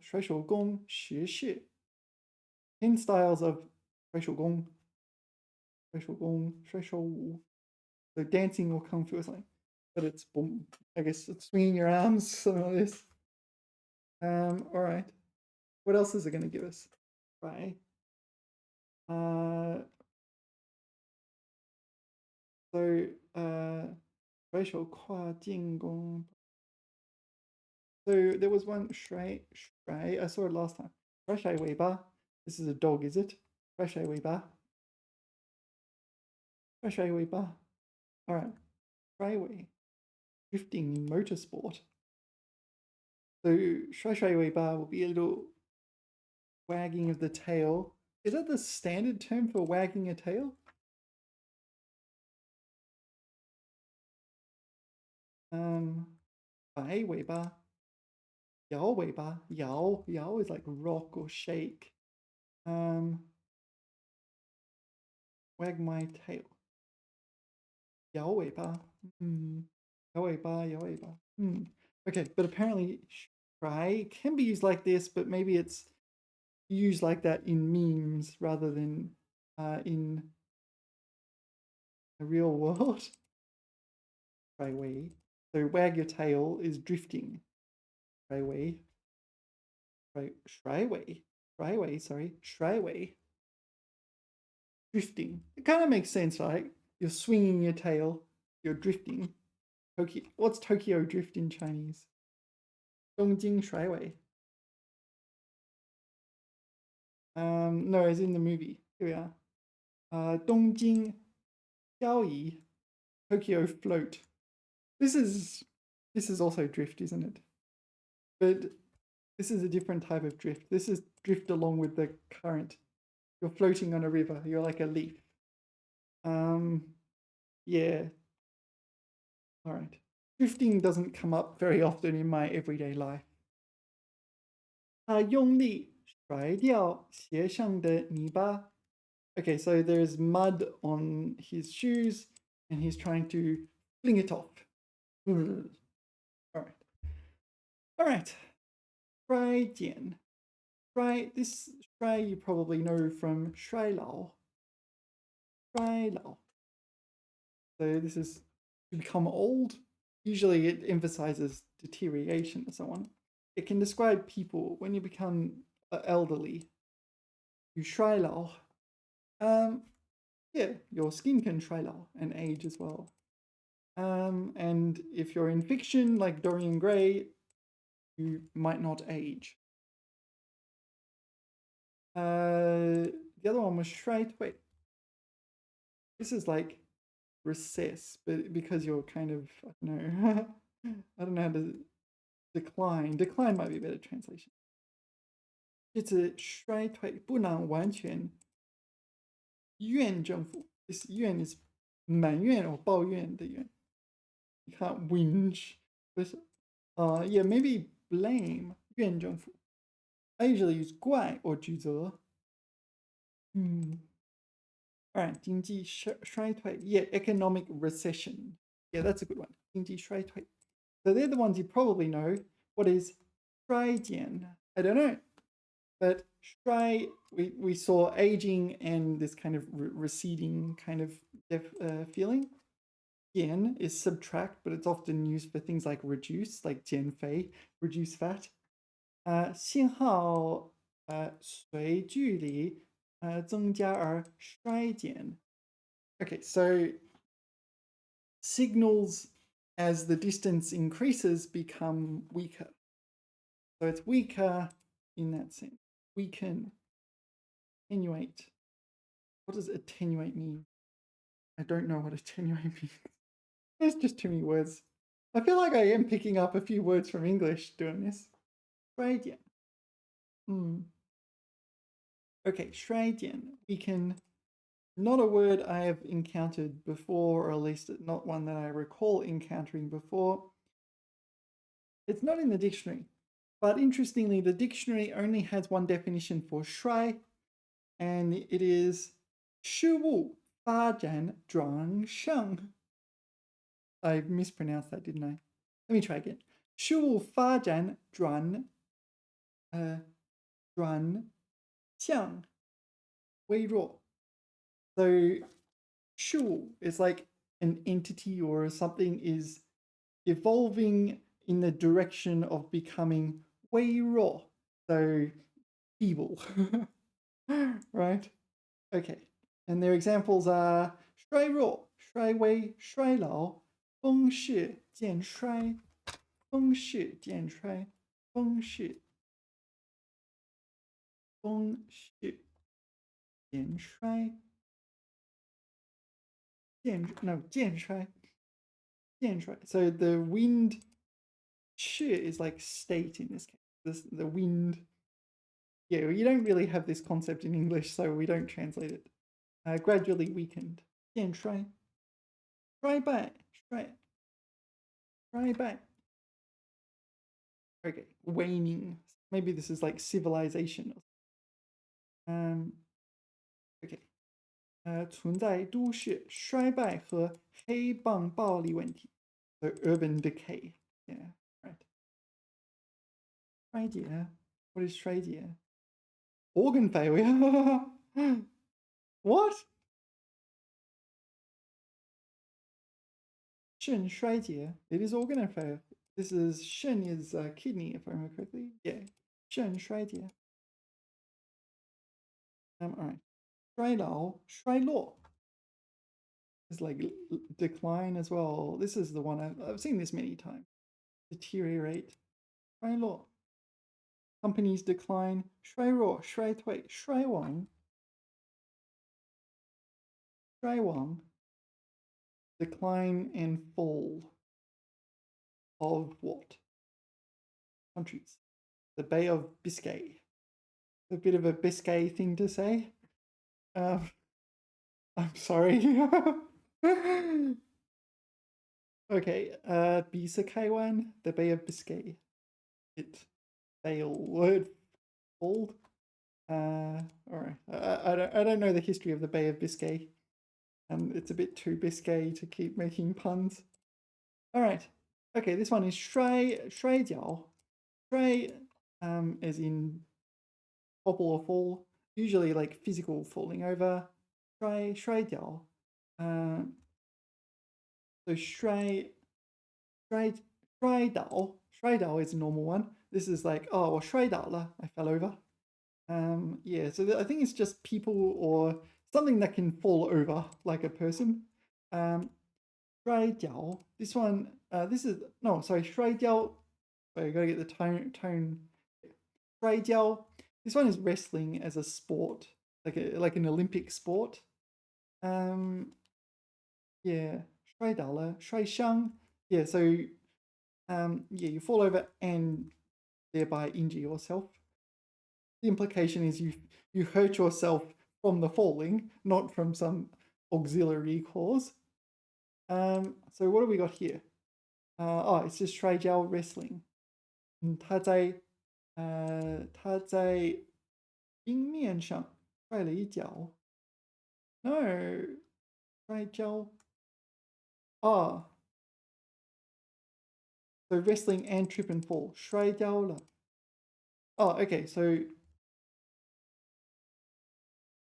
甩手功学士 10 styles of 甩手功，甩手舞. So dancing or kung fu or something. But it's boom. I guess it's swinging your arms, something like this. All right. What else is it going to give us? Right. So 甩手跨进攻. So there was one shuai. I saw it last time. 甩尾巴. This is a dog, is it? 甩尾巴. 甩尾巴. All right. 甩尾. Drifting in motorsport. So 甩尾巴 will be a little wagging of the tail. Is that the standard term for wagging a tail? Um, 摆尾巴. 摇尾巴. Yao is like rock or shake. Wag my tail. 摇尾巴. 摇尾巴. Okay, but apparently shuai can be used like this, but maybe it's used like that in memes rather than in the real world. Shuai. So wag your tail is drifting. Shuai. Shuai. Drifting. It kind of makes sense, right? You're swinging your tail, you're drifting. What's Tokyo drift in Chinese? 东京甩尾. No, it's in the movie. Here we are. 东京漂移, Tokyo float. This is also drift, isn't it? But this is a different type of drift. This is drift along with the current. You're floating on a river. You're like a leaf. Yeah. All right. Drifting doesn't come up very often in my everyday life. 他用力甩掉鞋上的泥巴. Okay, so there's mud on his shoes and he's trying to fling it off. All right. All right. 衰减. This shuai you probably know from 衰老. 衰老. So this is to become old. Usually it emphasizes deterioration and so on. It can describe people when you become elderly. You 衰老. Yeah, your skin can 衰老 and age as well. And if you're in fiction like Dorian Gray, you might not age. The other one was 衰退. This is like recess, but because you're kind of, I don't know, I don't know how to decline. Decline might be a better translation. 这次衰退不能完全怨政府。This 怨 is 埋怨 or 抱怨的怨。You can't whinge. But, yeah, maybe blame 怨政府。I usually use 怪 or 指责。Alright, 经济衰退. Yeah, economic recession. Yeah, that's a good one. 经济衰退. So they're the ones you probably know. What is 衰减? I don't know. But 衰, we saw aging and this kind of receding kind of feeling. 减 is subtract, but it's often used for things like reduce, like 减肥, reduce fat. 信号随距离增加而衰减. Okay, so signals as the distance increases become weaker. So it's weaker in that sense. Weaken, attenuate. What does attenuate mean? I don't know what attenuate means. There's just too many words. I feel like I am picking up a few words from English doing this. 衰减. Okay, 衰减. Weaken. Not a word I have encountered before, or at least not one that I recall encountering before. It's not in the dictionary. But interestingly, the dictionary only has one definition for 衰, and it is 事物发展转向. I mispronounced that, didn't I? Let me try again. 事物发展转向微弱. So 事物 is like an entity or something is evolving in the direction of becoming 微弱, so feeble. Right? Okay. And their examples are 衰弱, 衰微, 衰老, 风势渐衰, 风势渐衰, 风势渐衰, 渐衰. So the wind 势 is like state in this case. The wind. Yeah, you don't really have this concept in English, so we don't translate it. Gradually weakened. 渐衰. 衰败. Okay, waning. Maybe this is like civilization. Okay. 存在都市衰败和黑帮暴力问题. So urban decay. Yeah, right. 衰竭. What is 衰竭? Organ failure. What? 肾衰竭. It is organ failure. This is 肾 is kidney, if I remember correctly. Yeah. 肾衰竭. All right. 衰老, 衰落. It's like decline as well. This is the one I've seen this many times. Deteriorate. 衰落. Companies decline. 衰弱, 衰退, 衰亡. 衰亡. Decline and fall. Of what? Countries. The Bay of Biscay. A bit of a Biscay thing to say. I'm sorry. Okay, Biscaywan, the Bay of Biscay. It failed. All right. I don't know the history of the Bay of Biscay. It's a bit too Biscay to keep making puns. All right. Okay, this one is 摔跤. 摔 as in topple or fall, usually like physical falling over. 摔跤. So 摔倒 is a normal one. This is like, oh, 我摔倒了, I fell over. Yeah, so I think it's just people or something that can fall over like a person. 摔跤. This one, this is, no, sorry, 摔跤. Sorry, I gotta get the tone. 摔跤. This one is wrestling as a sport, like an Olympic sport. Yeah, Yeah, 摔倒了,摔伤. Yeah, so yeah, you fall over and thereby injure yourself. The implication is you hurt yourself from the falling, not from some auxiliary cause. So what do we got here? It's just 摔跤 wrestling. 他在冰面上摔了一跤。No, 摔跤. Ah, so wrestling and trip and fall. 摔跤了. Oh, okay, so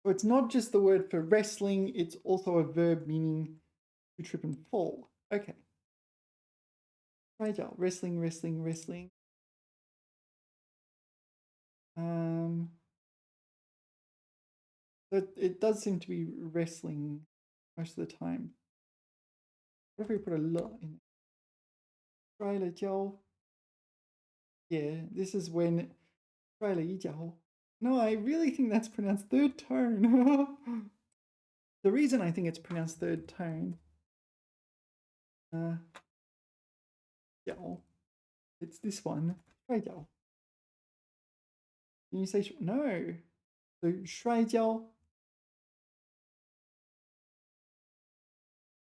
it's not just the word for wrestling, it's also a verb meaning to trip and fall. Okay. 摔跤, wrestling, wrestling, wrestling. But it does seem to be wrestling most of the time. What if we put a l in it? 摔了跤. Yeah, this is when 摔了一跤. No, I really think that's pronounced third tone. The reason I think it's pronounced third tone, 跤, it's this one, 摔跤. Can you say no? So 摔跤,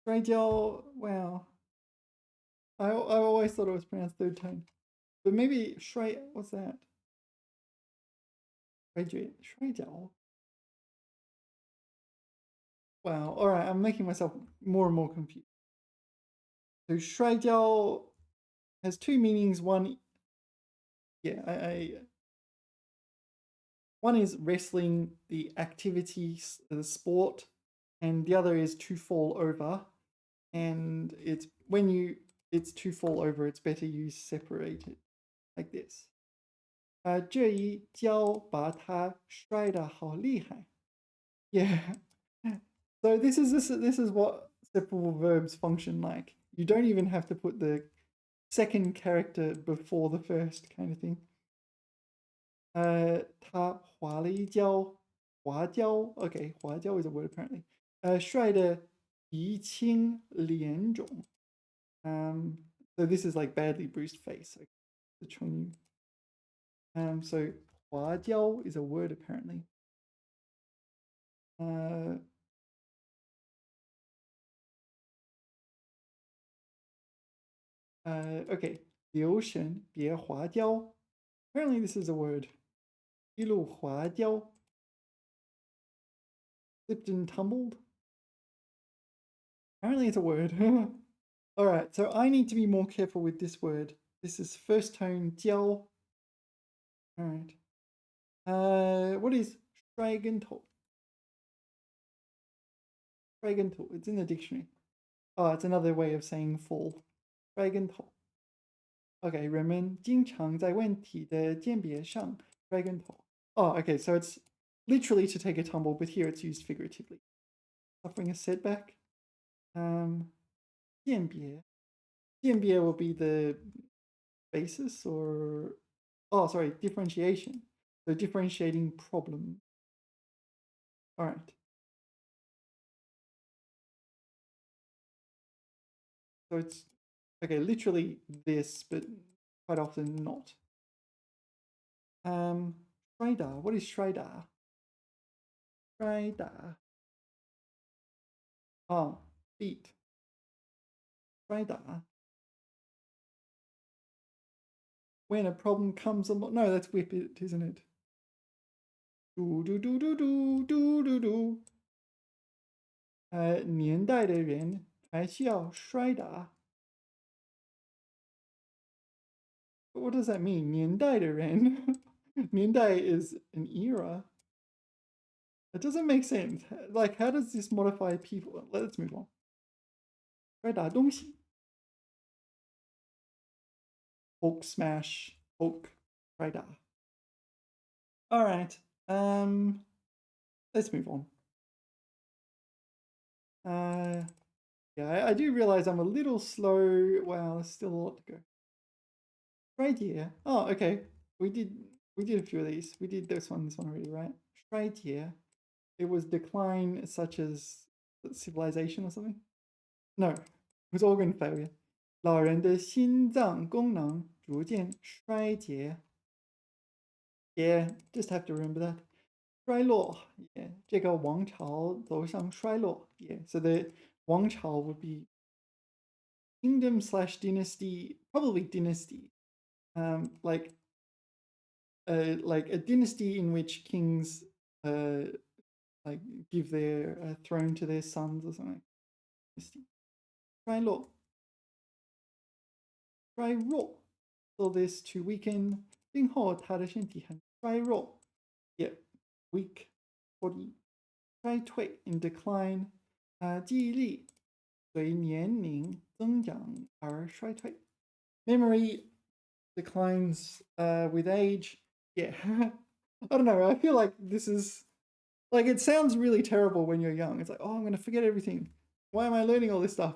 摔跤, wow. I always thought it was pronounced third tone. But maybe 摔, what's that? 摔跤. Wow, alright, I'm making myself more and more confused. So 摔跤 has two meanings. One, yeah, one is wrestling, the activity, the sport, and the other is to fall over. And it's it's to fall over, it's better you separate it like this. 这一跤把他摔得好厉害. Yeah. So this is what separable verbs function like. You don't even have to put the second character before the first kind of thing. 他滑了一跤, 滑跤, okay, 滑跤 is a word apparently. 摔得鼻青脸肿. So this is like badly bruised face. Okay, the Chongyu. So 滑跤 is a word apparently. Okay, 留神别滑跤. Apparently this is a word. 一路滑跤. Slipped and tumbled. Apparently it's a word. All right, so I need to be more careful with this word. This is first tone 娇. All right. What is 摔跟头? 摔跟头. It's in the dictionary. Oh, it's another way of saying fall. 摔跟头. Okay, 人们经常在问题的鉴别上摔跟头. Oh, okay, so it's literally to take a tumble, but here it's used figuratively. Suffering a setback. 鉴别. 鉴别 will be the basis or, oh, sorry, differentiation. So differentiating problem. All right. So it's, okay, literally this, but quite often not. Shraida, what is Shraida? Shraida. Oh, beat. Shraida. When a problem comes along, no, that's whip it, isn't it? Do do do do do do do do. 年代的人还需要摔打. What does that mean? 年代的人? 年代 is an era. It doesn't make sense. Like, how does this modify people? Let's move on. 摔打东西. Hulk smash. Hulk. 摔打. All right. Let's move on. Yeah, I do realize I'm a little slow. Wow, there's still a lot to go. Right here. Oh, okay. We did a few of these. We did this one already, right? Right here. It was decline such as civilization or something. No, with organ failure. 老人的心脏功能逐渐衰竭. Yeah, just have to remember that. 衰落, yeah. 这个王朝走向衰落. Yeah, so the 王朝 would be kingdom slash dynasty, probably dynasty. Like a dynasty in which kings like give their throne to their sons or something. Dynasty. 衰落, 衰弱. So this to weaken. 病后他的身体很衰弱. Yeah, weak body. 衰退 in decline. 记忆力随年龄增长而衰退. Memory declines with age. Yeah. I don't know. I feel like this is like it sounds really terrible when you're young. It's like, oh, I'm going to forget everything. Why am I learning all this stuff?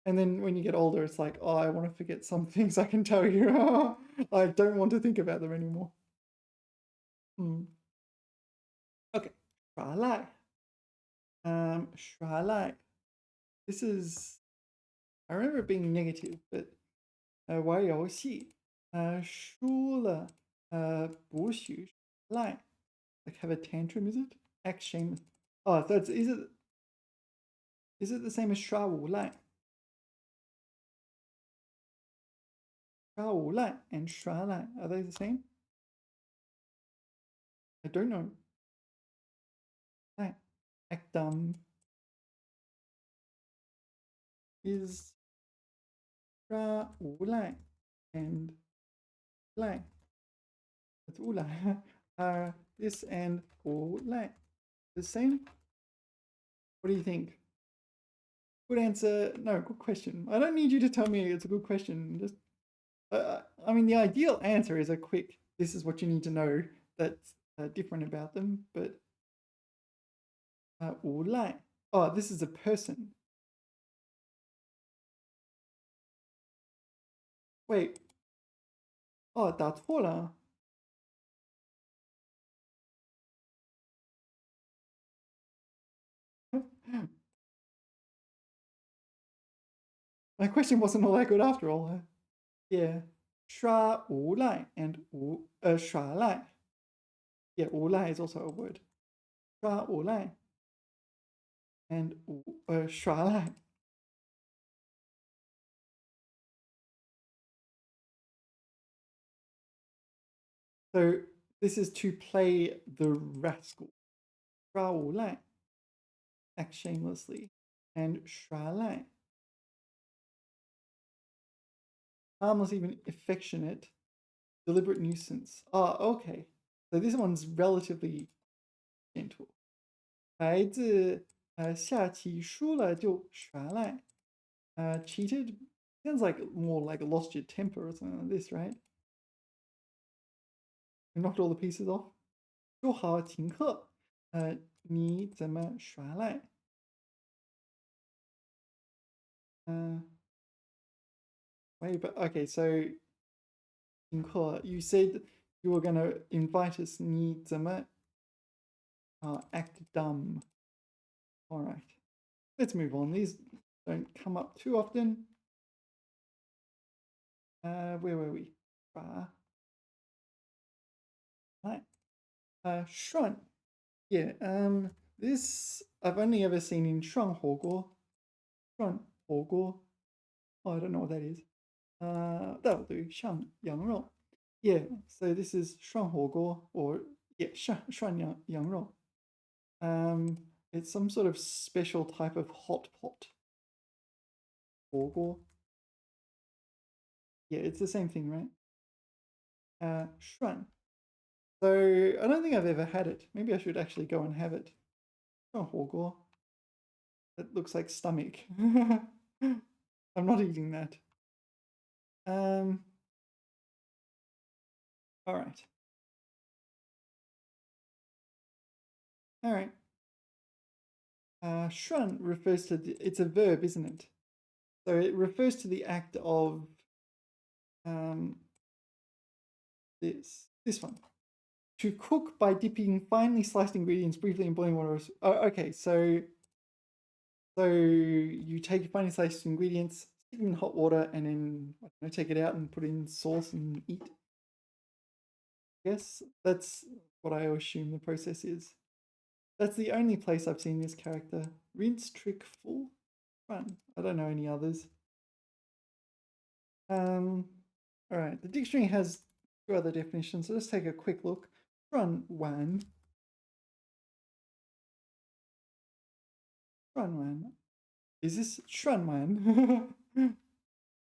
And then when you get older, it's like, oh, I want to forget some things I can tell you. I don't want to think about them anymore. Okay. 耍赖. 耍赖. This is, I remember it being negative, but 玩游戏输了不许赖. Like have a tantrum, is it? Act shameless. Oh, so is it the same as 耍无赖? 耍无赖 and 耍赖, are they the same? I don't know. Act dumb is 耍无赖 and 赖. That's 无赖. This and 无赖. The same? What do you think? Good answer. No, good question. I don't need you to tell me it's a good question. Just, I mean, the ideal answer is a quick, this is what you need to know that's different about them. But 无赖. Oh, this is a person. Wait. Oh, 打错了. My question wasn't all that good after all. Yeah. 耍无赖 and 耍赖. Yeah, 无赖 is also a word. 耍无赖 and 耍赖. So this is to play the rascal. 耍无赖, act shamelessly, and 耍赖, harmless, even affectionate, deliberate nuisance. Oh, okay. So this one's relatively gentle. 孩子下棋输了就耍赖. Cheated sounds like more like lost your temper or something like this, right? You knocked all the pieces off. 说好停课，你怎么耍赖？ Wait, but okay, so 停课, you said you were going to invite us. 你怎么 act dumb? All right, let's move on. These don't come up too often. Where were we? Right. 涮. Yeah. This I've only ever seen in 涮火锅. 涮火锅. Oh, I don't know what that is. That'll do. 涮羊肉. Yeah. So this is 涮火锅 or yeah, 涮羊肉. It's some sort of special type of hot pot. 火锅. Yeah, it's the same thing, right? 涮. So I don't think I've ever had it. Maybe I should actually go and have it. 涮火锅. That looks like stomach. I'm not eating that. All right. All right. 涮 refers to it's a verb, isn't it? So it refers to the act of this one. To cook by dipping finely sliced ingredients briefly in boiling water. Oh, okay, so So you find your sliced ingredients, stick them in hot water, and then I don't know, take it out and put in sauce and eat. Yes, that's what I assume the process is. That's the only place I've seen this character. Rinse, trick, full, run. I don't know any others. All right, the dictionary has two other definitions, so let's take a quick look. Run wan. Run wan. Is this Shrun wan? Shrun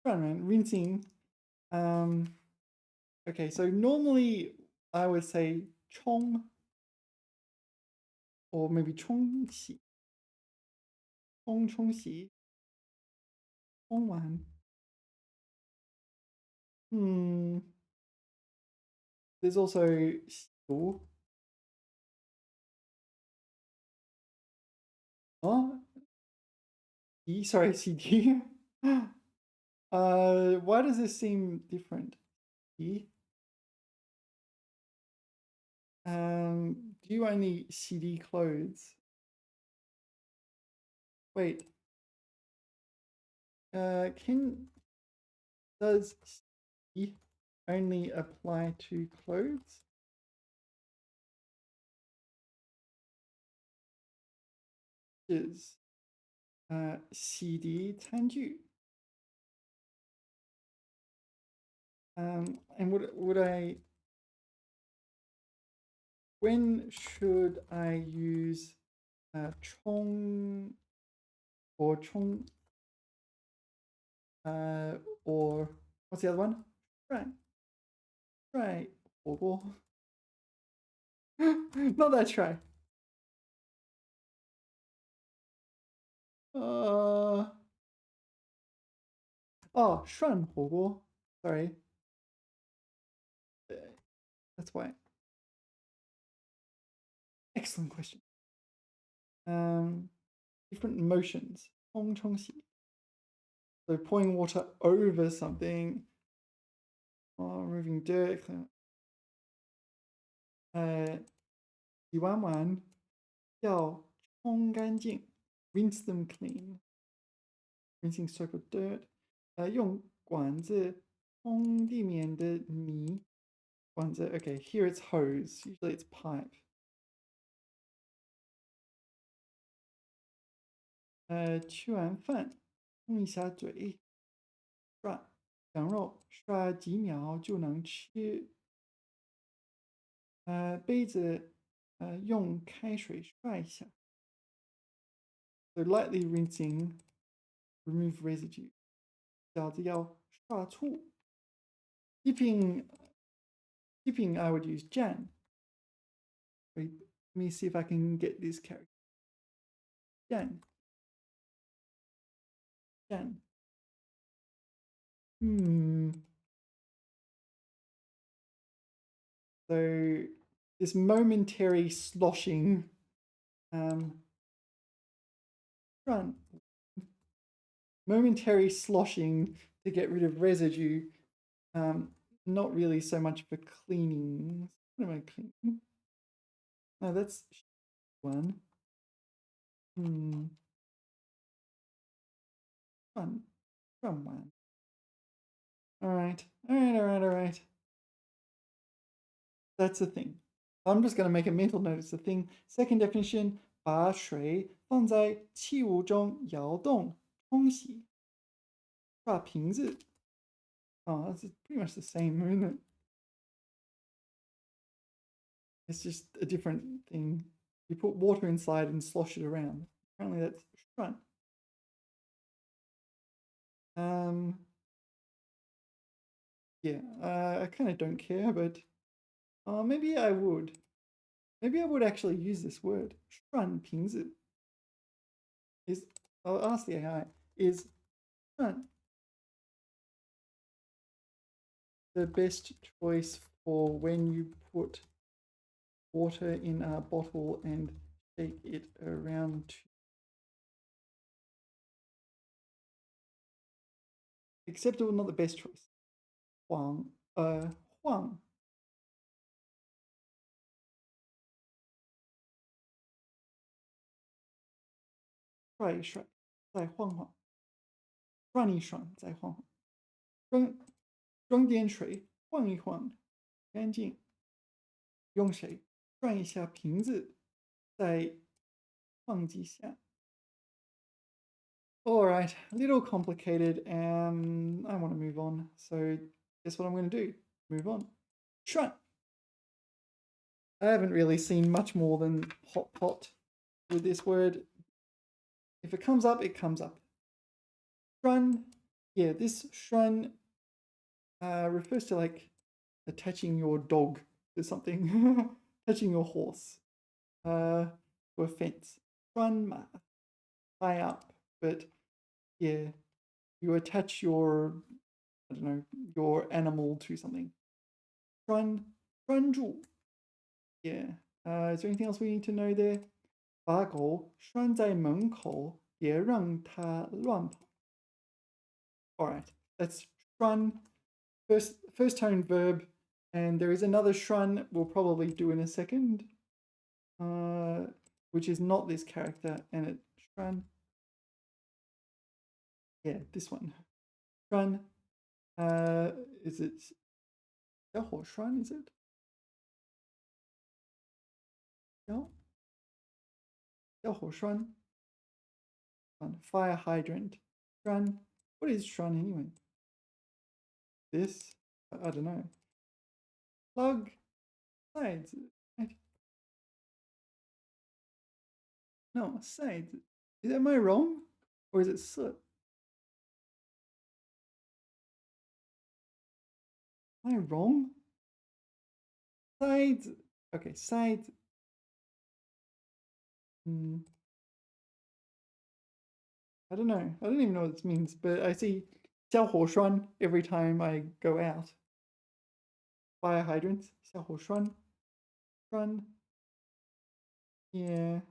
wan, rinsing. Okay, so normally I would say chong or maybe chong xi. Chong xi. Chong wan. Hmm. There's also xiu. Oh, sorry, CD. Why does this seem different? Yi? Do you only CD clothes? Wait, does CD only apply to clothes? Is CD 餐具? And would I? When should I use chong or chong or what's the other one? Right, right, 火锅. Not that try. Oh, 涮火锅. Sorry. That's why. Excellent question. Different motions. 冲冲洗. So pouring water over something. Removing dirt. 洗完碗要冲干净. Rinse them clean. Rinsing soap of dirt. 用管子冲地面的泥. 管子, okay, here it's hose. Usually it's pipe. 吃完饭冲一下嘴，刷羊肉，刷几秒就能吃。杯子用开水刷一下。So lightly rinsing, remove residue. 饺子要刷醋。Dipping, I would use Jan. Wait, let me see if I can get this character. Jan. Jan. So this momentary sloshing. Run. Momentary sloshing to get rid of residue. Not really so much for cleaning. What am I cleaning? No, that's one. Fun. From one. Alright. Alright. That's a thing. I'm just going to make a mental note. It's a thing. Second definition. 把水放在器物中摇动冲洗。刷瓶子. Oh, that's pretty much the same, isn't it? It's just a different thing. You put water inside and slosh it around. Apparently that's front. Yeah, I kind of don't care, but maybe I would. Maybe I would actually use this word. 涮瓶子 is. I'll ask the AI. Is 涮 the best choice for when you put water in a bottle and shake it around? Acceptable, not the best choice. 晃 晃. Try. 再晃晃，涮一涮，再晃晃，装点水，晃一晃，干净。用水转一下瓶子，再晃几下。All right, a little complicated, and I want to move on. So, guess what I'm going to do? Move on. Shrun. I haven't really seen much more than hot pot with this word. If it comes up, it comes up. Shrun. Yeah, this shrun refers to like attaching your dog to something, attaching your horse to a fence. Shrun ma. Tie up, but yeah, you attach your, I don't know, your animal to something. 拴住. Yeah. Is there anything else we need to know there? 把狗拴在门口，别让它乱跑. All right, that's 拴. First tone verb, and there is another 拴 we'll probably do in a second, which is not this character, and it's 拴. Yeah, this one. 拴. Is it 小火栓? Is it? No. 小火栓. Fire hydrant. 栓. What is 栓 anyway? This? I don't know. Plug. Sides. No, sides. Am I wrong? Or is it soot? Am I wrong? Sides. Okay, sides. I don't know. I don't even know what this means, but I see 小火栓 every time I go out. Fire hydrants. 小火栓. Run. Yeah.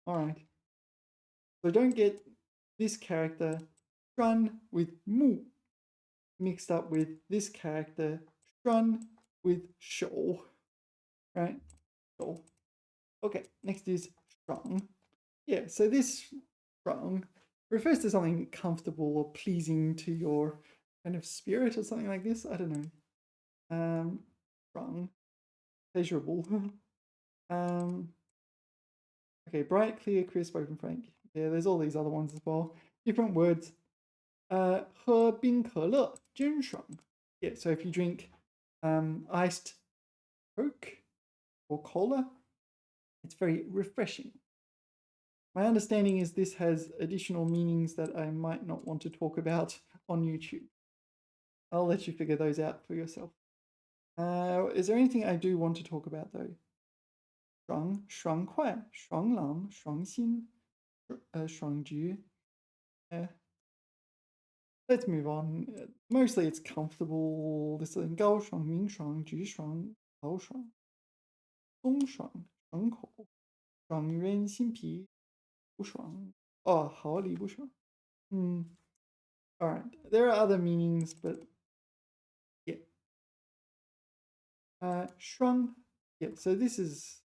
Alright. So don't get this character 栓 with 木 mixed up with this character 栓 with 手. Right? 手. Okay, next is 爽. Yeah, so this 爽 refers to something comfortable or pleasing to your kind of spirit or something like this. I don't know. 爽. Pleasurable. Okay, bright, clear, crisp, open, frank. Yeah, there's all these other ones as well. Different words. 喝冰可乐真爽. Yeah, so if you drink iced Coke or cola, it's very refreshing. My understanding is this has additional meanings that I might not want to talk about on YouTube. I'll let you figure those out for yourself. Is there anything I do want to talk about though? 爽,爽快,爽朗,爽心, 爽直. Let's move on. Mostly it's comfortable. This is 高爽,明爽,直爽,豪爽,松爽,爽口,爽冤,心脾,不爽. Oh, 好理不爽. Alright. There are other meanings, but yeah. 双. Yeah, so this is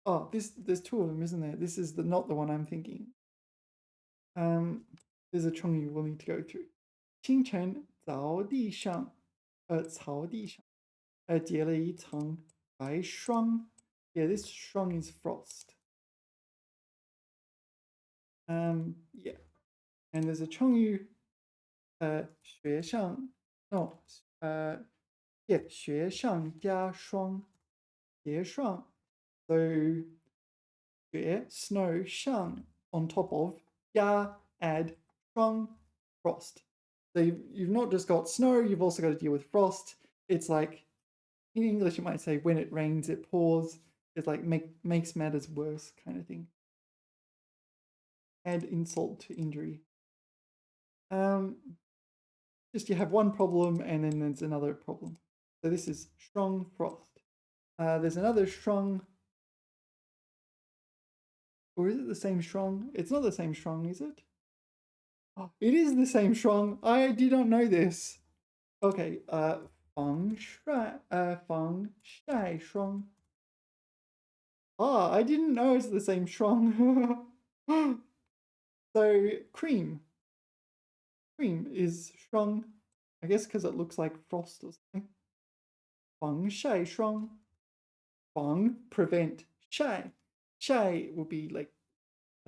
there's two of them, isn't there? This is not the one I'm thinking. There's a chongyu we'll need to go through. 清晨早地上草地上结了一层白霜. Yeah, this 霜 is frost. Yeah. And there's a chongyu 雪上 no yeah, 雪上加霜结霜. So 雪 snow 上 on top of 加 add 霜 frost. So you've not just got snow, you've also got to deal with frost. It's like, in English you might say when it rains it pours. It's like makes matters worse kind of thing. Add insult to injury. Just you have one problem and then there's another problem. So this is strong frost. There's another strong, or is it the same strong? It's not the same strong, is it? Oh, it is the same strong. I did not know this. Okay, 防晒霜. Ah, I didn't know it's the same shrong. So cream. Cream is shrong. I guess because it looks like frost or something. 防晒霜. Fang, prevent. Shai. Shai will be like,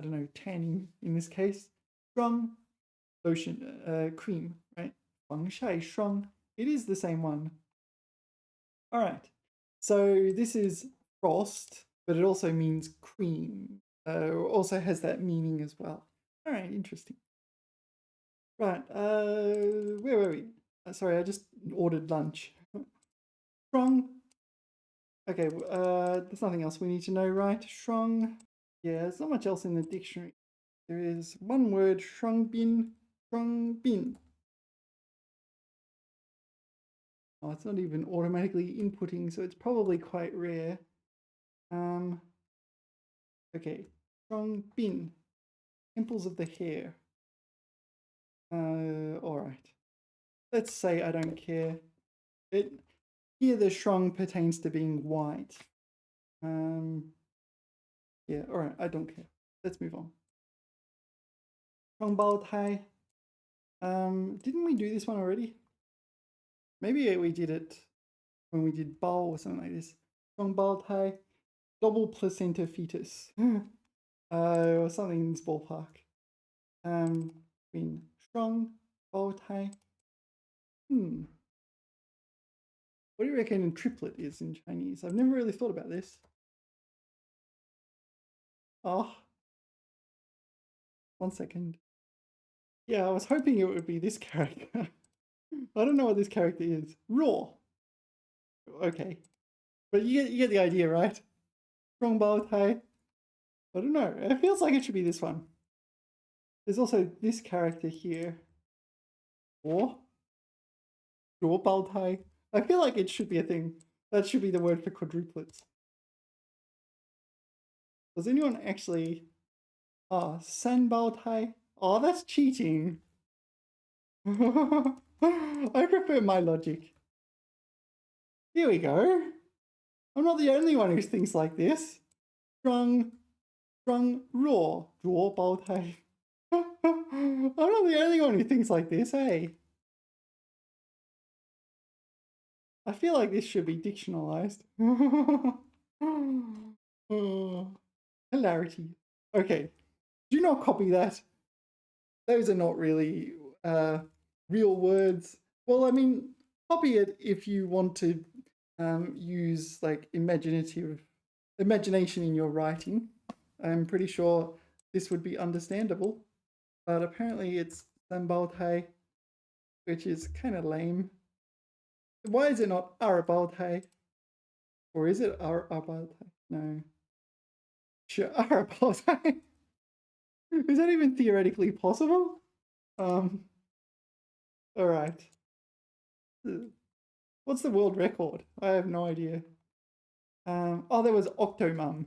I don't know, tanning in this case. Shrong, lotion, cream, right? 防晒霜. It is the same one. All right. So this is frost, but it also means cream. Also has that meaning as well. All right, interesting. Right. Where were we? Sorry, I just ordered lunch. Shrung. Okay. There's nothing else we need to know, right? Shrung. Yeah, there's not much else in the dictionary. There is one word, shrung bin. Shrung bin. Oh, it's not even automatically inputting, so it's probably quite rare. Okay. Shrung bin. Temples of the hair. All right. Let's say I don't care. Here the shrung pertains to being white. Yeah, all right, I don't care. Let's move on. Shrung bao tai. Didn't we do this one already? Maybe we did it when we did bao or something like this. Shrung bao tai. Double placenta fetus. Or something in this ballpark. Been shrung bao tai. What do you reckon triplet is in Chinese? I've never really thought about this. Oh, 1 second. Yeah, I was hoping it would be this character. I don't know what this character is. Raw. Okay. But you get the idea, right? Strong bow tie. I don't know. It feels like it should be this one. There's also this character here. Or raw bow tie. I feel like it should be a thing. That should be the word for quadruplets. Does anyone actually san bow tie? Oh, that's cheating. I prefer my logic. Here we go. I'm not the only one who thinks like this. Strong, raw, raw bow tie. I'm not the only one who thinks like this, hey? I feel like this should be dictionalized. Oh, hilarity. Okay, do not copy that. Those are not really real words. Well, I mean, copy it if you want to use like imagination in your writing. I'm pretty sure this would be understandable, but apparently it's Sanbaotai, which is kind of lame. Why is it not Arabaotai? Or is it Arabaotai? No. Sure, Arabaotai. Is that even theoretically possible? Um, all right. What's the world record? I have no idea. Oh, there was Octomum.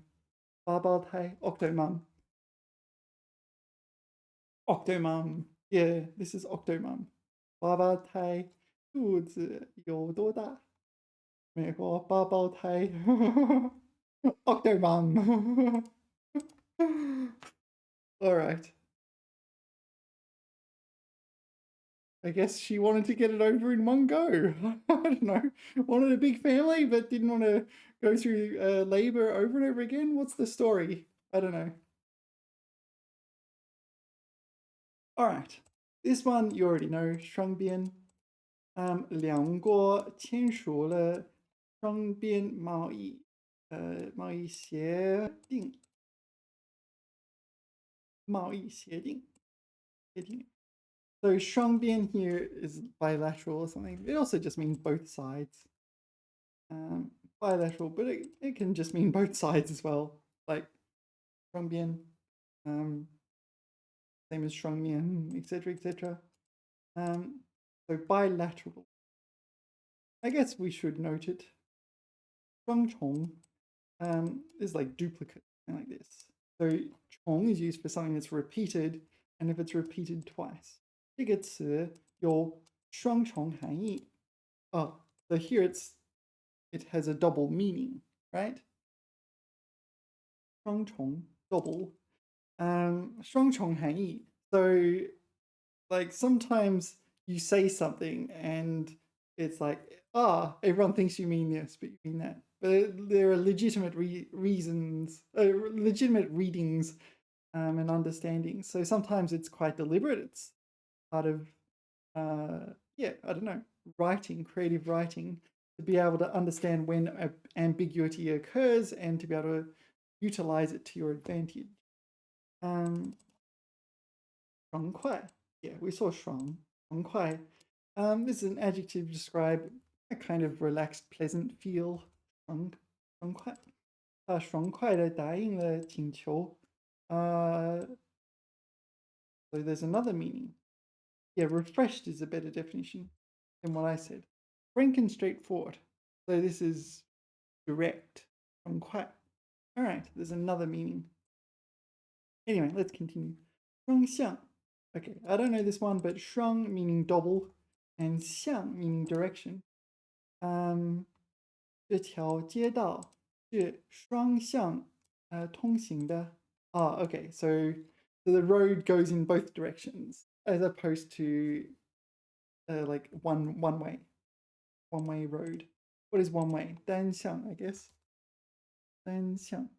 Babaotai, Octomum. Octomum. Yeah, this is Octomum. 八胞胎肚子有多大？美国八胞胎 Octomom. All right. I guess she wanted to get it over in one go. I don't know. Wanted a big family, but didn't want to go through labor over and over again. What's the story? I don't know. All right. This one you already know. 双边两国签署了双边贸易协定。So 双边 here is bilateral or something. It also just means both sides. Bilateral, but it can just mean both sides as well. Like 双边, same as 双面, etc., etc. So bilateral. I guess we should note it. 双重 is like duplicate, like this. So 重 is used for something that's repeated, and if it's repeated twice. 这个词有双重含义. Oh, so here it has a double meaning, right? 双重 double. 双重含义. So like sometimes you say something and it's like, everyone thinks you mean this, but you mean that. But there are legitimate reasons, legitimate readings and understandings. So sometimes it's quite deliberate. It's part of, I don't know, writing, creative writing, to be able to understand when ambiguity occurs and to be able to utilize it to your advantage. 爽快. Yeah, we saw 爽快. This is an adjective to describe a kind of relaxed, pleasant feel. 爽快. 他爽快地答应了请求. So there's another meaning. Yeah, refreshed is a better definition than what I said. Frank and straightforward. So this is direct. 爽快. All right, there's another meaning. Anyway, let's continue. 双向. Okay, I don't know this one, but 双 meaning double and 向 meaning direction. 这条街道是双向通行的. Okay, so the road goes in both directions as opposed to like one way road. What is one way? 单向, I guess. 单向.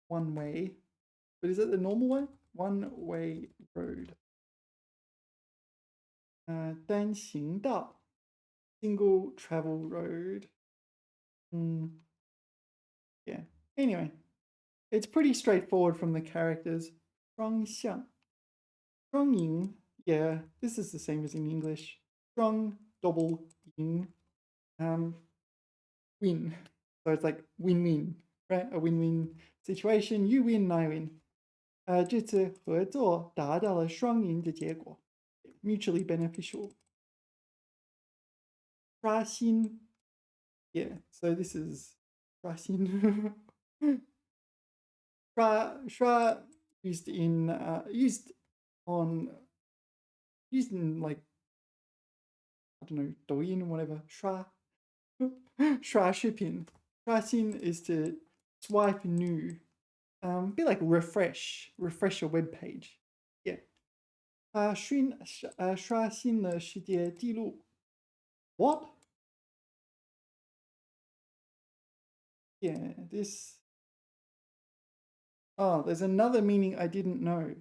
One way. But is it the normal way? One way road. 单行道. Single travel road. Yeah. Anyway, it's pretty straightforward from the characters. 双向. 双赢. Yeah, this is the same as in English. 双 double 赢. Win. So it's like win-win, right? A win-win situation. You win, I win. 这次合作达到了双赢的结果. Mutually beneficial. 刷新. Yeah, so this is 刷新. 刷 used in like, I don't know, 抖音 or whatever. 刷视频. 刷新 is to swipe new. Be like refresh a web page. Yeah. 刷新了世界纪录. What? Yeah, this. Oh, there's another meaning I didn't know.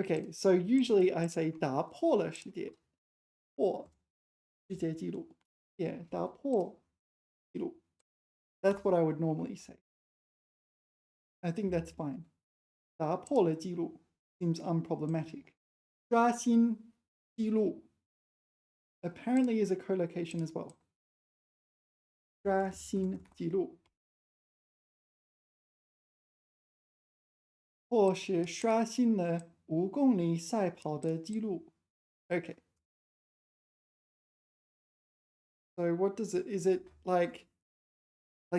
Okay, so usually I say 打破了世界纪录. Yeah, 打破纪录. That's what I would normally say. I think that's fine. 打破了纪录 seems unproblematic. 刷新纪录 apparently is a collocation as well. 刷新纪录. 或是刷新了5公里赛跑的纪录. Okay. So what does it, is it like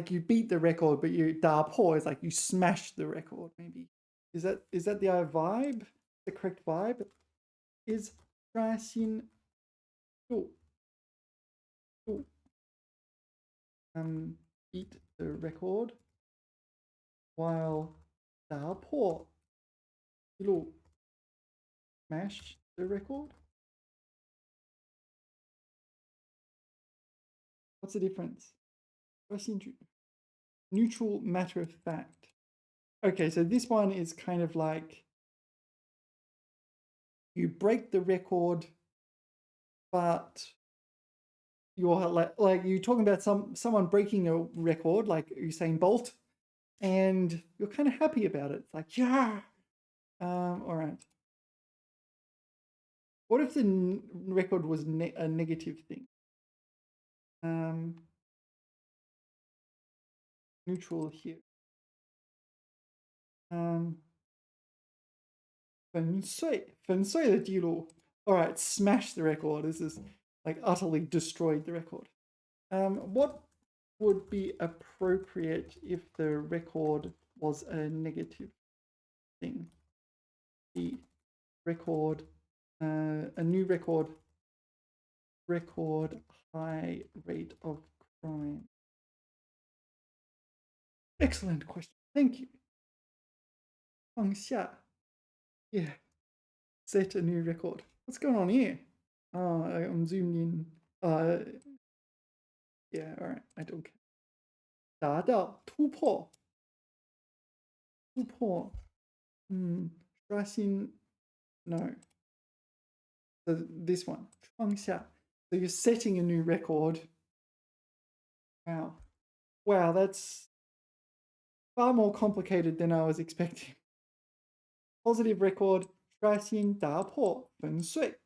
you beat the record, but you 打破 is like you smash the record, maybe. Is that the vibe? The correct vibe? Is 刷新录 beat the record while 打破纪录 smash the record? What's the difference? 刷新句 neutral, matter of fact. Okay, so this one is kind of like you break the record, but you're like you're talking about someone breaking a record, like Usain Bolt, and you're kind of happy about it. It's like, yeah. All right. What if the record was a negative thing? Neutral here. 粉碎的记录. All right, smash the record. This is like utterly destroyed the record. What would be appropriate if the record was a negative thing? The record, a new record high rate of crime. Excellent question. Thank you. 放下. Yeah. Set a new record. What's going on here? Oh, I'm zoomed in. Yeah, all right. I don't care. 达到突破突破刷新 no. So this one 创下. So you're setting a new record. Wow. Wow, that's far more complicated than I was expecting. Positive record 刷新打破粉碎.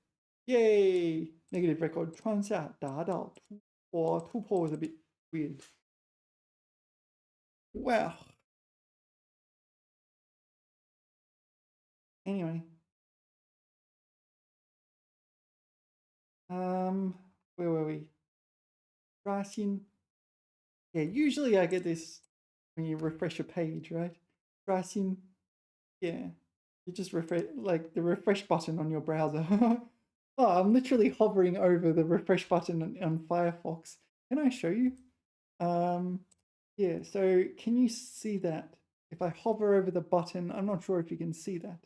Yay! Negative record 创下达到突破.突破 was a bit weird. Wow. Anyway. Where were we? 刷新. Yeah, usually I get this when you refresh a page, right? 刷新. Yeah. You just refresh, like the refresh button on your browser. Oh, I'm literally hovering over the refresh button on Firefox. Can I show you? Yeah, so can you see that? If I hover over the button, I'm not sure if you can see that.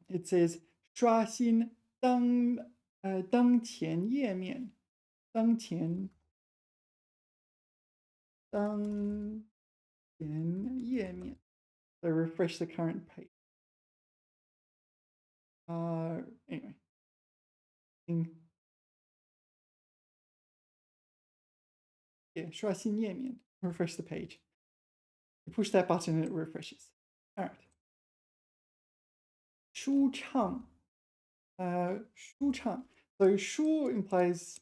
It says 刷新当前页面，当前页面. So refresh the current page. Anyway. Yeah, 刷新页面. Refresh the page. You push that button and it refreshes. All right. 舒畅. 舒畅. So 舒 implies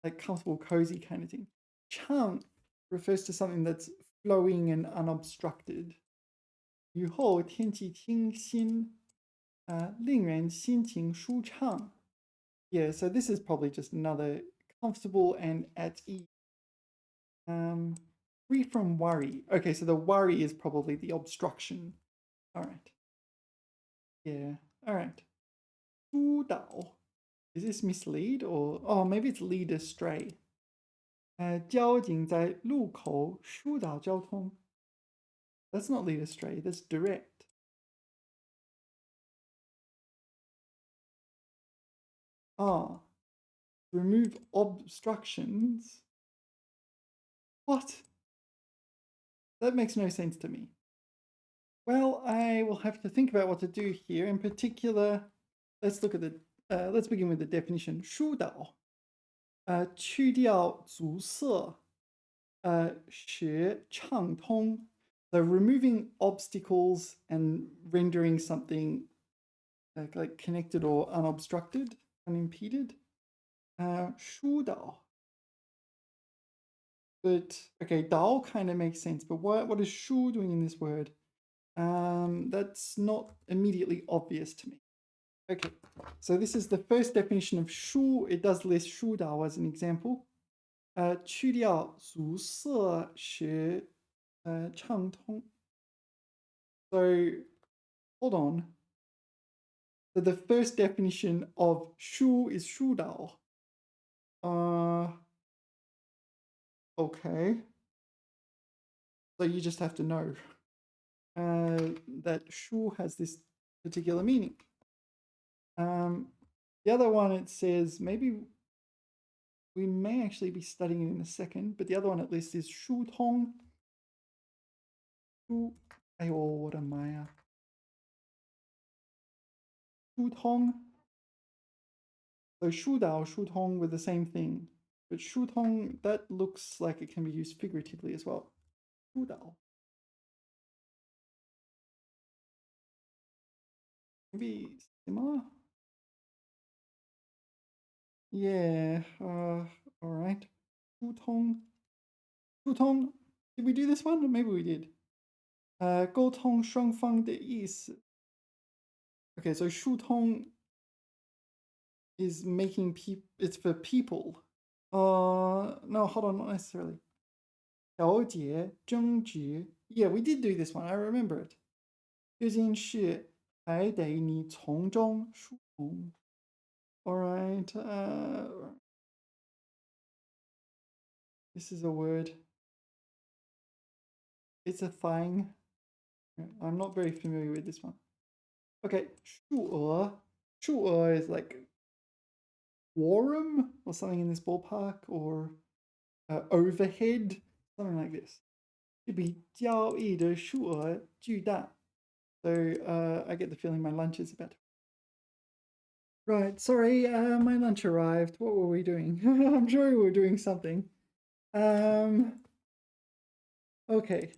like comfortable, cozy kind of thing. 畅 refers to something that's flowing and unobstructed. 雨后天气清新，令人心情舒畅. Yeah, so this is probably just another comfortable and at ease. Free from worry. Okay, so the worry is probably the obstruction. All right. Yeah. All right. 疏导. Is this mislead or maybe it's lead astray? 交警在路口疏导交通. That's not lead astray. That's direct. Remove obstructions. What? That makes no sense to me. Well, I will have to think about what to do here. In particular, let's begin with the definition. 疏导. 去掉阻塞, 使畅通. So removing obstacles and rendering something like connected or unobstructed, unimpeded. 疏导. But okay, 导 kind of makes sense. But what is 疏 doing in this word? That's not immediately obvious to me. Okay, so this is the first definition of 疏. It does list 疏导 as an example. 去掉阻塞使畅通. So hold on. So the first definition of 疏 is 疏导. Okay. So you just have to know that 疏 has this particular meaning. The other one, it says, maybe we may actually be studying it in a second, but the other one at least is 疏通. 疏, 哎呦，我的妈呀. 疏通. So 疏导, 疏通 with the same thing. But 疏通, that looks like it can be used figuratively as well. 疏导. Maybe similar? Yeah, all right. 疏通. 疏通. Did we do this one? Maybe we did. 沟通双方的意思. Okay, so 疏通 is making people, it's for people. No, hold on, not necessarily. 调解争执. Yeah, we did do this one. I remember it. 这件事还得你从中疏通. All right. This is a word. It's a thing. I'm not very familiar with this one. Okay, 数额 is like quorum or something in this ballpark, or overhead, something like this. 这笔交易的数额巨大. So I get the feeling my lunch is about to... Right, sorry, my lunch arrived. What were we doing? I'm sure we were doing something. Okay.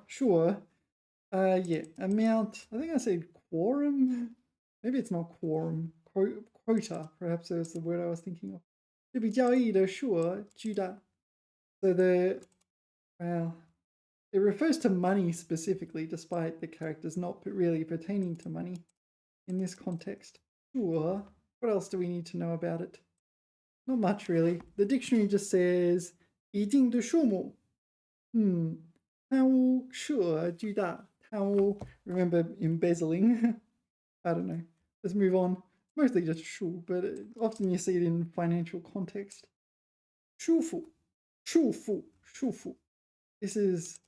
Sure. Yeah, amount. I think I said quorum. Maybe it's not quorum. Quota, perhaps that's the word I was thinking of. 这笔交易的数额巨大. So well, it refers to money specifically, despite the characters not really pertaining to money in this context. Sure. What else do we need to know about it? Not much, really. The dictionary just says 一定的数目. 贪污数额巨大. 贪污, remember embezzling? I don't know. Let's move on. Mostly just 数, but often you see it in financial context. 束缚. This is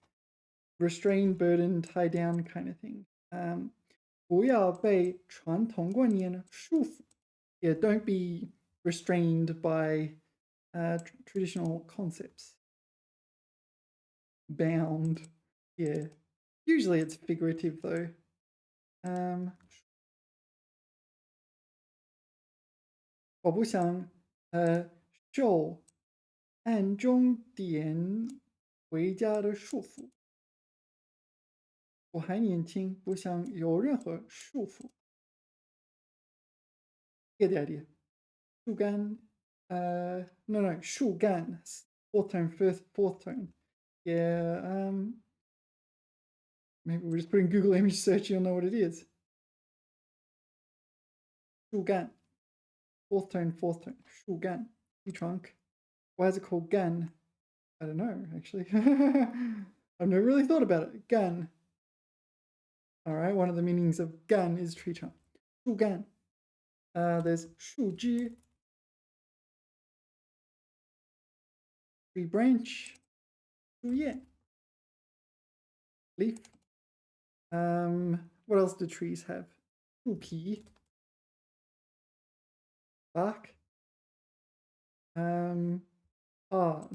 restrained, burdened, tie down kind of thing. 不要被传统观念束缚. Yeah, don't be restrained by traditional concepts. Bound. Yeah. Usually it's figurative though. 我不想受暗中点回家的束缚. 我还年轻，不想有任何束缚. Get the idea. 树干, no, 树干, fourth tone, fourth tone. Yeah, maybe we're just putting Google image search, you'll know what it is. 树干, fourth tone, 树干, tree trunk. Why is it called gun? I don't know, actually. I've never really thought about it. Gun. All right, one of the meanings of gun is tree trunk. 树干. There's 树枝, tree branch, 树叶, leaf. What else do trees have? 树皮, bark.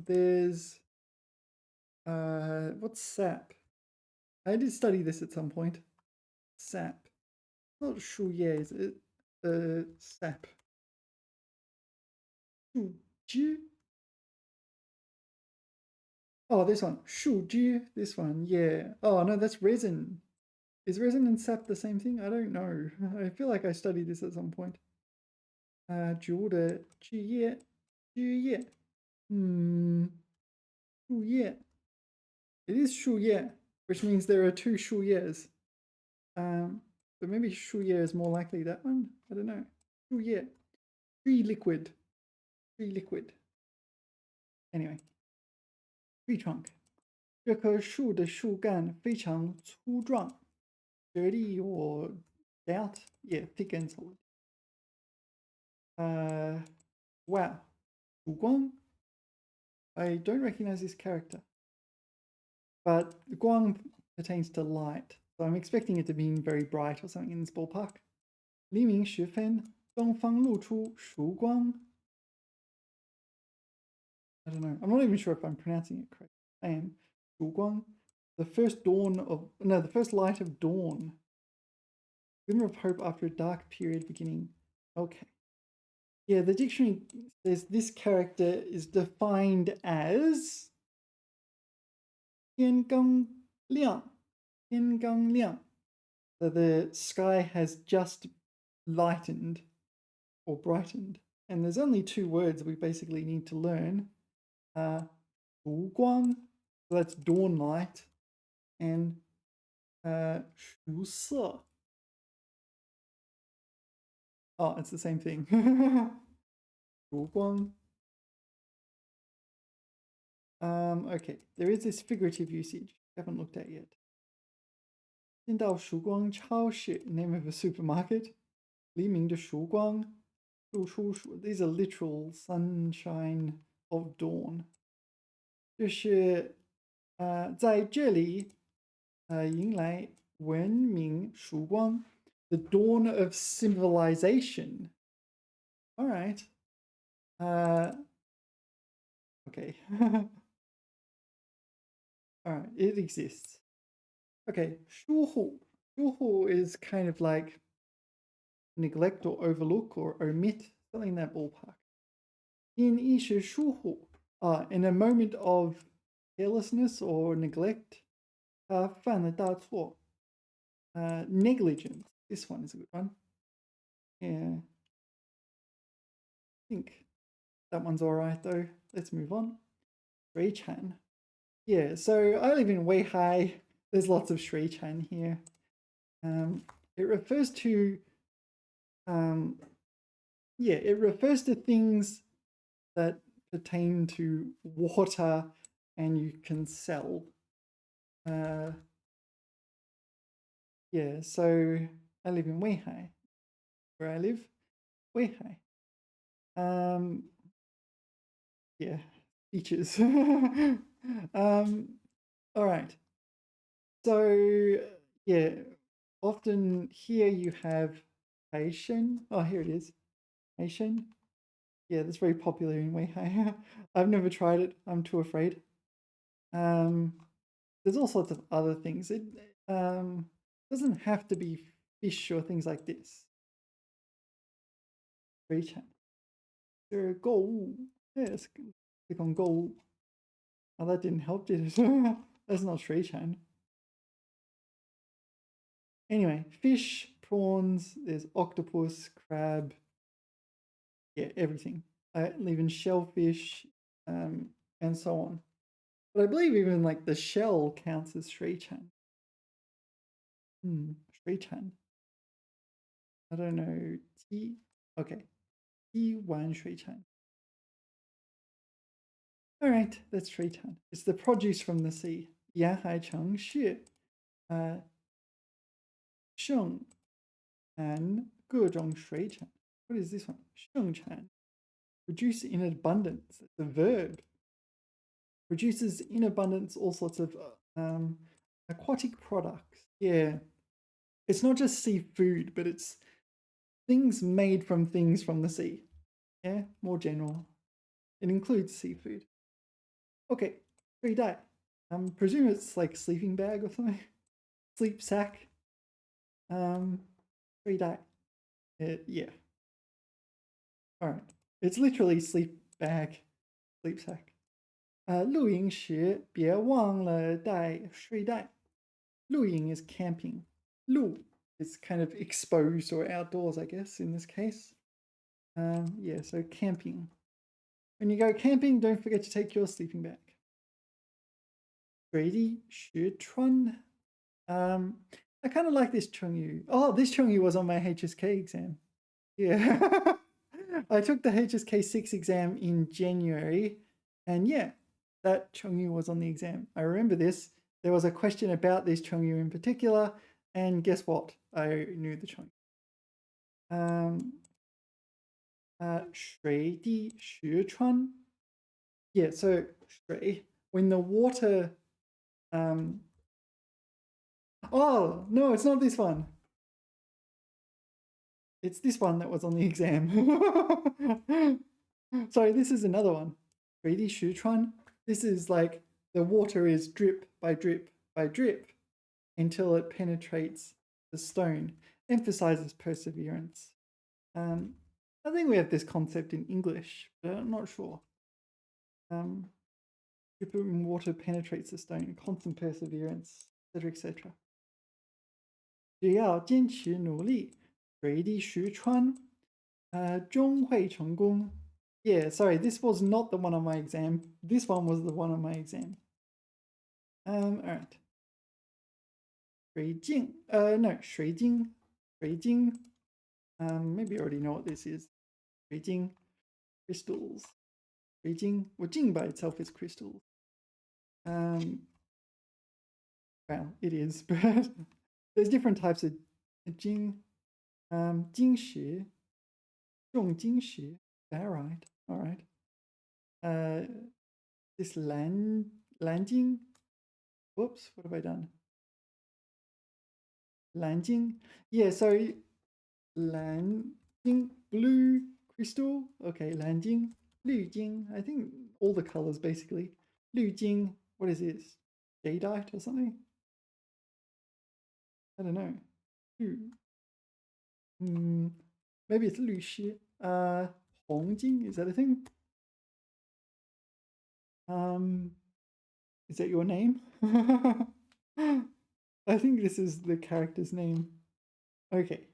There's what's sap? I did study this at some point. Sap. Not 树叶, is it? Sap. 树枝. Oh, this one. 树枝. This one, yeah. Oh, no, that's resin. Is resin and sap the same thing? I don't know. I feel like I studied this at some point. 植物的枝叶. 枝叶. 树叶. It is 树叶, which means there are two 树叶. But maybe 树叶 is more likely that one. I don't know. 树叶. Tree liquid. Tree liquid. Anyway. Tree trunk. 这棵树的树干非常粗壮. Sturdy or stout? Yeah, thick and solid. Wow. 曙光. I don't recognize this character. But the 光 pertains to light. So I'm expecting it to mean very bright or something in this ballpark. 黎明时分，东方露出曙光. I don't know. I'm not even sure if I'm pronouncing it correct. I am. 曙光. The first light of dawn. Glimmer of hope after a dark period beginning. Okay. Yeah, the dictionary says this character is defined as 天刚亮. 天刚亮. So the sky has just lightened or brightened. And there's only two words we basically need to learn. 曙光, so that's dawn light, and 曙色. Oh, it's the same thing. 曙光. Okay, there is this figurative usage I haven't looked at yet. 见到曙光超市, name of a supermarket. 黎明的曙光, 露出曙, these are literal sunshine of dawn. 这是在这里迎来文明曙光，the dawn of civilization. All right. Okay. All right, it exists. Okay, 疏忽. 疏忽 is kind of like neglect or overlook or omit, something in that ballpark. 因一时疏忽, in a moment of carelessness or neglect, 他犯了大错. Negligence. This one is a good one. Yeah. I think that one's all right though. Let's move on. Shui Chan. Yeah, so I live in Weihai. There's lots of Shui Chan here. It refers to it refers to things that pertain to water and you can sell. Yeah, so I live in Weihai. Where I live, Weihai. Yeah, beaches. All right. So yeah, often here you have Haitian. Oh, here it is. Haitian. Yeah, that's very popular in Weihai. I've never tried it. I'm too afraid. There's all sorts of other things. It doesn't have to be fish or things like this. Haitian. There go. Yes, click on go. Oh, that didn't help, did it? That's not Shui Chan. Anyway, fish, prawns, there's octopus, crab, yeah, everything. Even shellfish, and so on. But I believe even like the shell counts as Shui Chan. Shui Chan. I don't know. Okay. Wan Shui Chan. All right, that's Shui Chan. It's the produce from the sea. Yanhai Cheng Xue. Sheng and 各种水产. What is this one? 盛产. Produce in abundance. It's a verb. Produces in abundance all sorts of aquatic products. Yeah. It's not just seafood, but it's things made from things from the sea. Yeah, more general. It includes seafood. Okay, 睡袋. Presume it's like sleeping bag or something. Sleep sack. 睡袋. Yeah. All right. It's literally sleep bag, sleep sack. 露营时别忘了带睡袋. Luing is camping. Lu is kind of exposed or outdoors, I guess, in this case. Yeah, so camping. When you go camping, don't forget to take your sleeping bag. 水里学穿. I kind of like this Chengyu. Oh, this Chengyu was on my HSK exam. Yeah. I took the HSK 6 exam in January, and yeah, that Chengyu was on the exam. I remember this. There was a question about this Chengyu in particular, and guess what? I knew the Chengyu. 水滴石穿. Yeah, so 水, when the water. Oh, no, it's not this one. It's this one that was on the exam. Sorry, this is another one. 水滴石穿. This is like the water is drip by drip by drip until it penetrates the stone. Emphasizes perseverance. I think we have this concept in English, but I'm not sure. Dripping water penetrates the stone, constant perseverance, etc., etc. 只要坚持努力，水滴石穿，终会成功. Yeah, sorry, this was not the one on my exam. This one was the one on my exam. All right. 水晶, no, 水晶, 水晶. Maybe you already know what this is. 水晶, crystals. 水晶, well, 晶 by itself is crystals. Well, it is, but there's different types of 晶. 晶石, 重晶石. All right, all right. This 蓝晶. Whoops, what have I done? 蓝晶. Yeah, so 蓝晶, blue crystal. Okay, 蓝晶, 绿晶. I think all the colors basically. 绿晶, what is this? Jadeite or something? I don't know. 绿, maybe it's 绿石. 红晶, is that a thing? Is that your name? I think this is the character's name. Okay.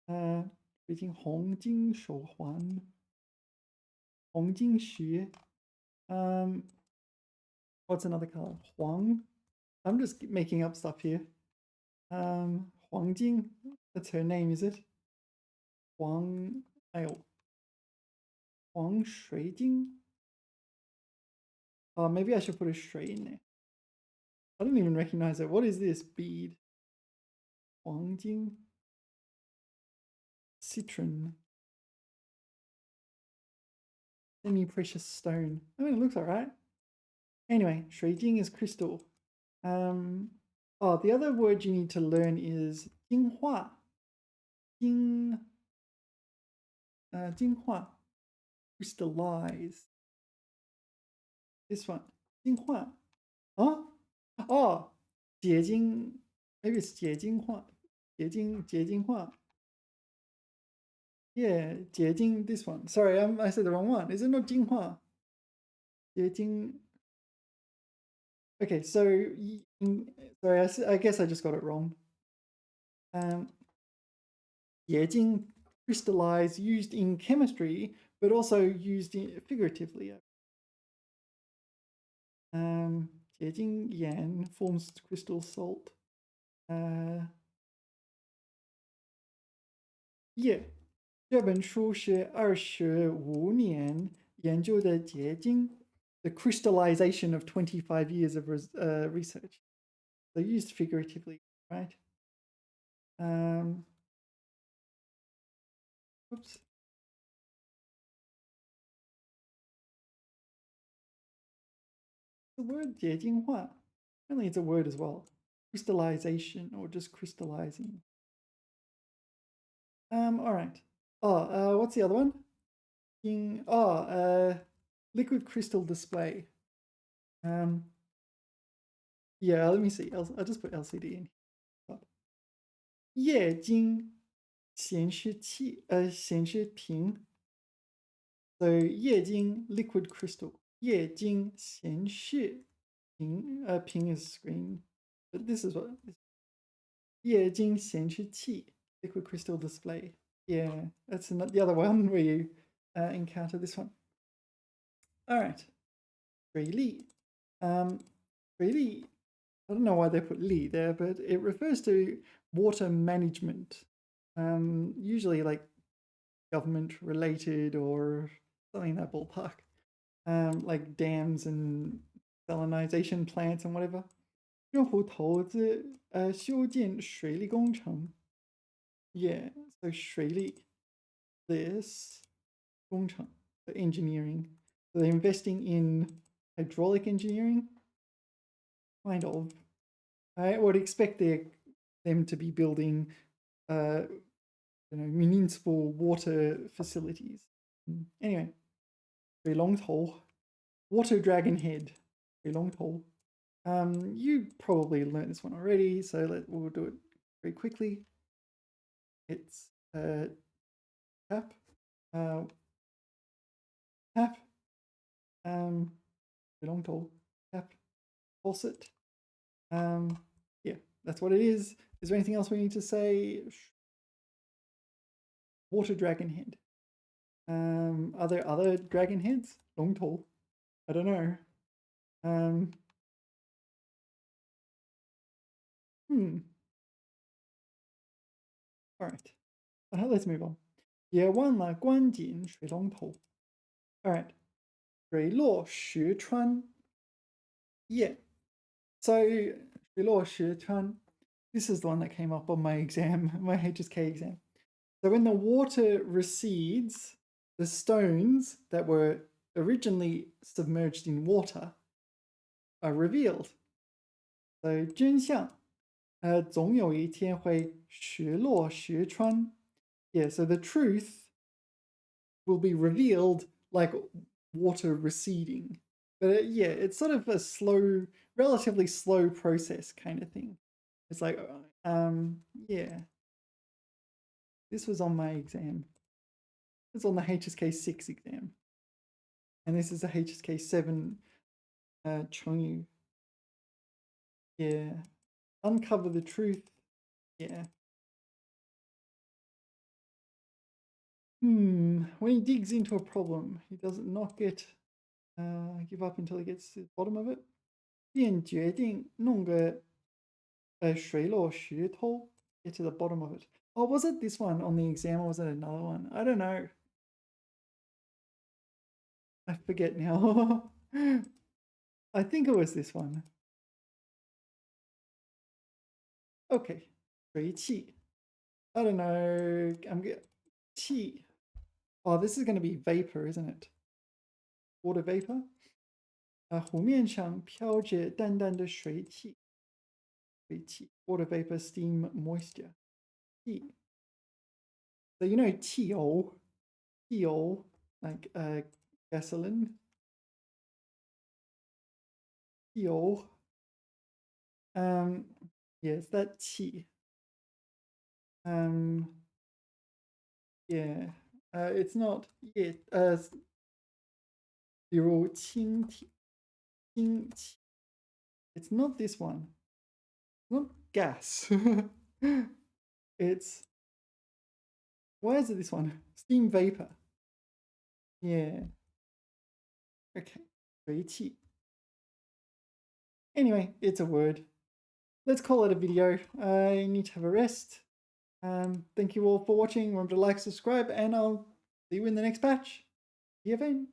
北京红金手环, 红金石. What's another color? Huang. I'm just making up stuff here. Huang Jing. That's her name, is it? Huang. Ayo. Huang Shui Jing. Oh, maybe I should put a shui in there. I don't even recognize it. What is this bead? Huang Jing. Citron. Semi-precious stone. I mean, it looks alright. Anyway, shui jing is crystal. The other word you need to learn is 精化. 精化, crystallize. This one, 精化. Huh? Oh, 结晶. Maybe it's 结晶化. 结晶化. Yeah, 结晶, this one. Sorry, I said the wrong one. Is it not 精化? 结晶. Okay, so sorry, I guess I just got it wrong. 结晶, crystallize, used in chemistry, but also used figuratively. 结晶盐 forms crystal salt. Yeah, 这本书是25年研究的结晶, the crystallization of 25 years of research. So used figuratively, right? Oops. The word 结晶化, apparently it's a word as well. Crystallization or just crystallizing. All right. What's the other one? Liquid crystal display. Yeah, let me see. I'll just put LCD in. 液晶显示器显示屏. So 液晶 liquid crystal. 液晶显示屏 ping is screen. But this is what 液晶显示器 liquid crystal display. Yeah, that's the other one where you encounter this one. All right. 水利. 水利, I don't know why they put li there, but it refers to water management. Usually like government related or something in that ballpark. Like dams and salinization plants and whatever. 政府投资修建水利工程. Yeah, so 水利, this 工程, the engineering. So they're investing in hydraulic engineering, kind of. I would expect them to be building, municipal water facilities. Anyway, 水龙头, water dragon head, 水龙头. You probably learned this one already, so we'll do it very quickly. It's tap, tap, 水龙头, tap, faucet. Yeah, that's what it is. Is there anything else we need to say? Water dragon head. Are there other dragon heads? 龙头. I don't know. All right. Let's move on. 也忘了关紧水龙头. All right. 水落石穿. Yeah. So 水落石穿. This is the one that came up on my exam, my HSK exam. So when the water recedes, the stones that were originally submerged in water are revealed. So 真相，总有一天会水落石穿。Yeah, so the truth will be revealed like water receding. But yeah, it's sort of a slow, relatively slow process kind of thing. It's like, yeah, this was on my exam. It's on the HSK 6 exam. And this is a HSK 7 Chongyu. Yeah. Uncover the truth. Yeah. When he digs into a problem, he does not give up until he gets to the bottom of it. 便决定弄个水落石头, get to the bottom of it. Oh, was it this one on the exam or was it another one? I don't know. I forget now. I think it was this one. Okay. 水汽. I don't know. I'm getting 气. Oh, this is going to be vapor, isn't it? Water vapor. 湖面上飘着淡淡的水汽. 水汽. Water vapor, steam, moisture. 气. So you know TO, like gasoline. TO. Yes, that qi. Yeah. It's not yet. 比如氢气, it's not this one. It's not gas. It's, why is it this one? Steam vapor. Yeah. Okay. 水汽. Anyway, it's a word. Let's call it a video. I need to have a rest. Thank you all for watching. Remember to like, subscribe, and I'll see you in the next batch. See you then.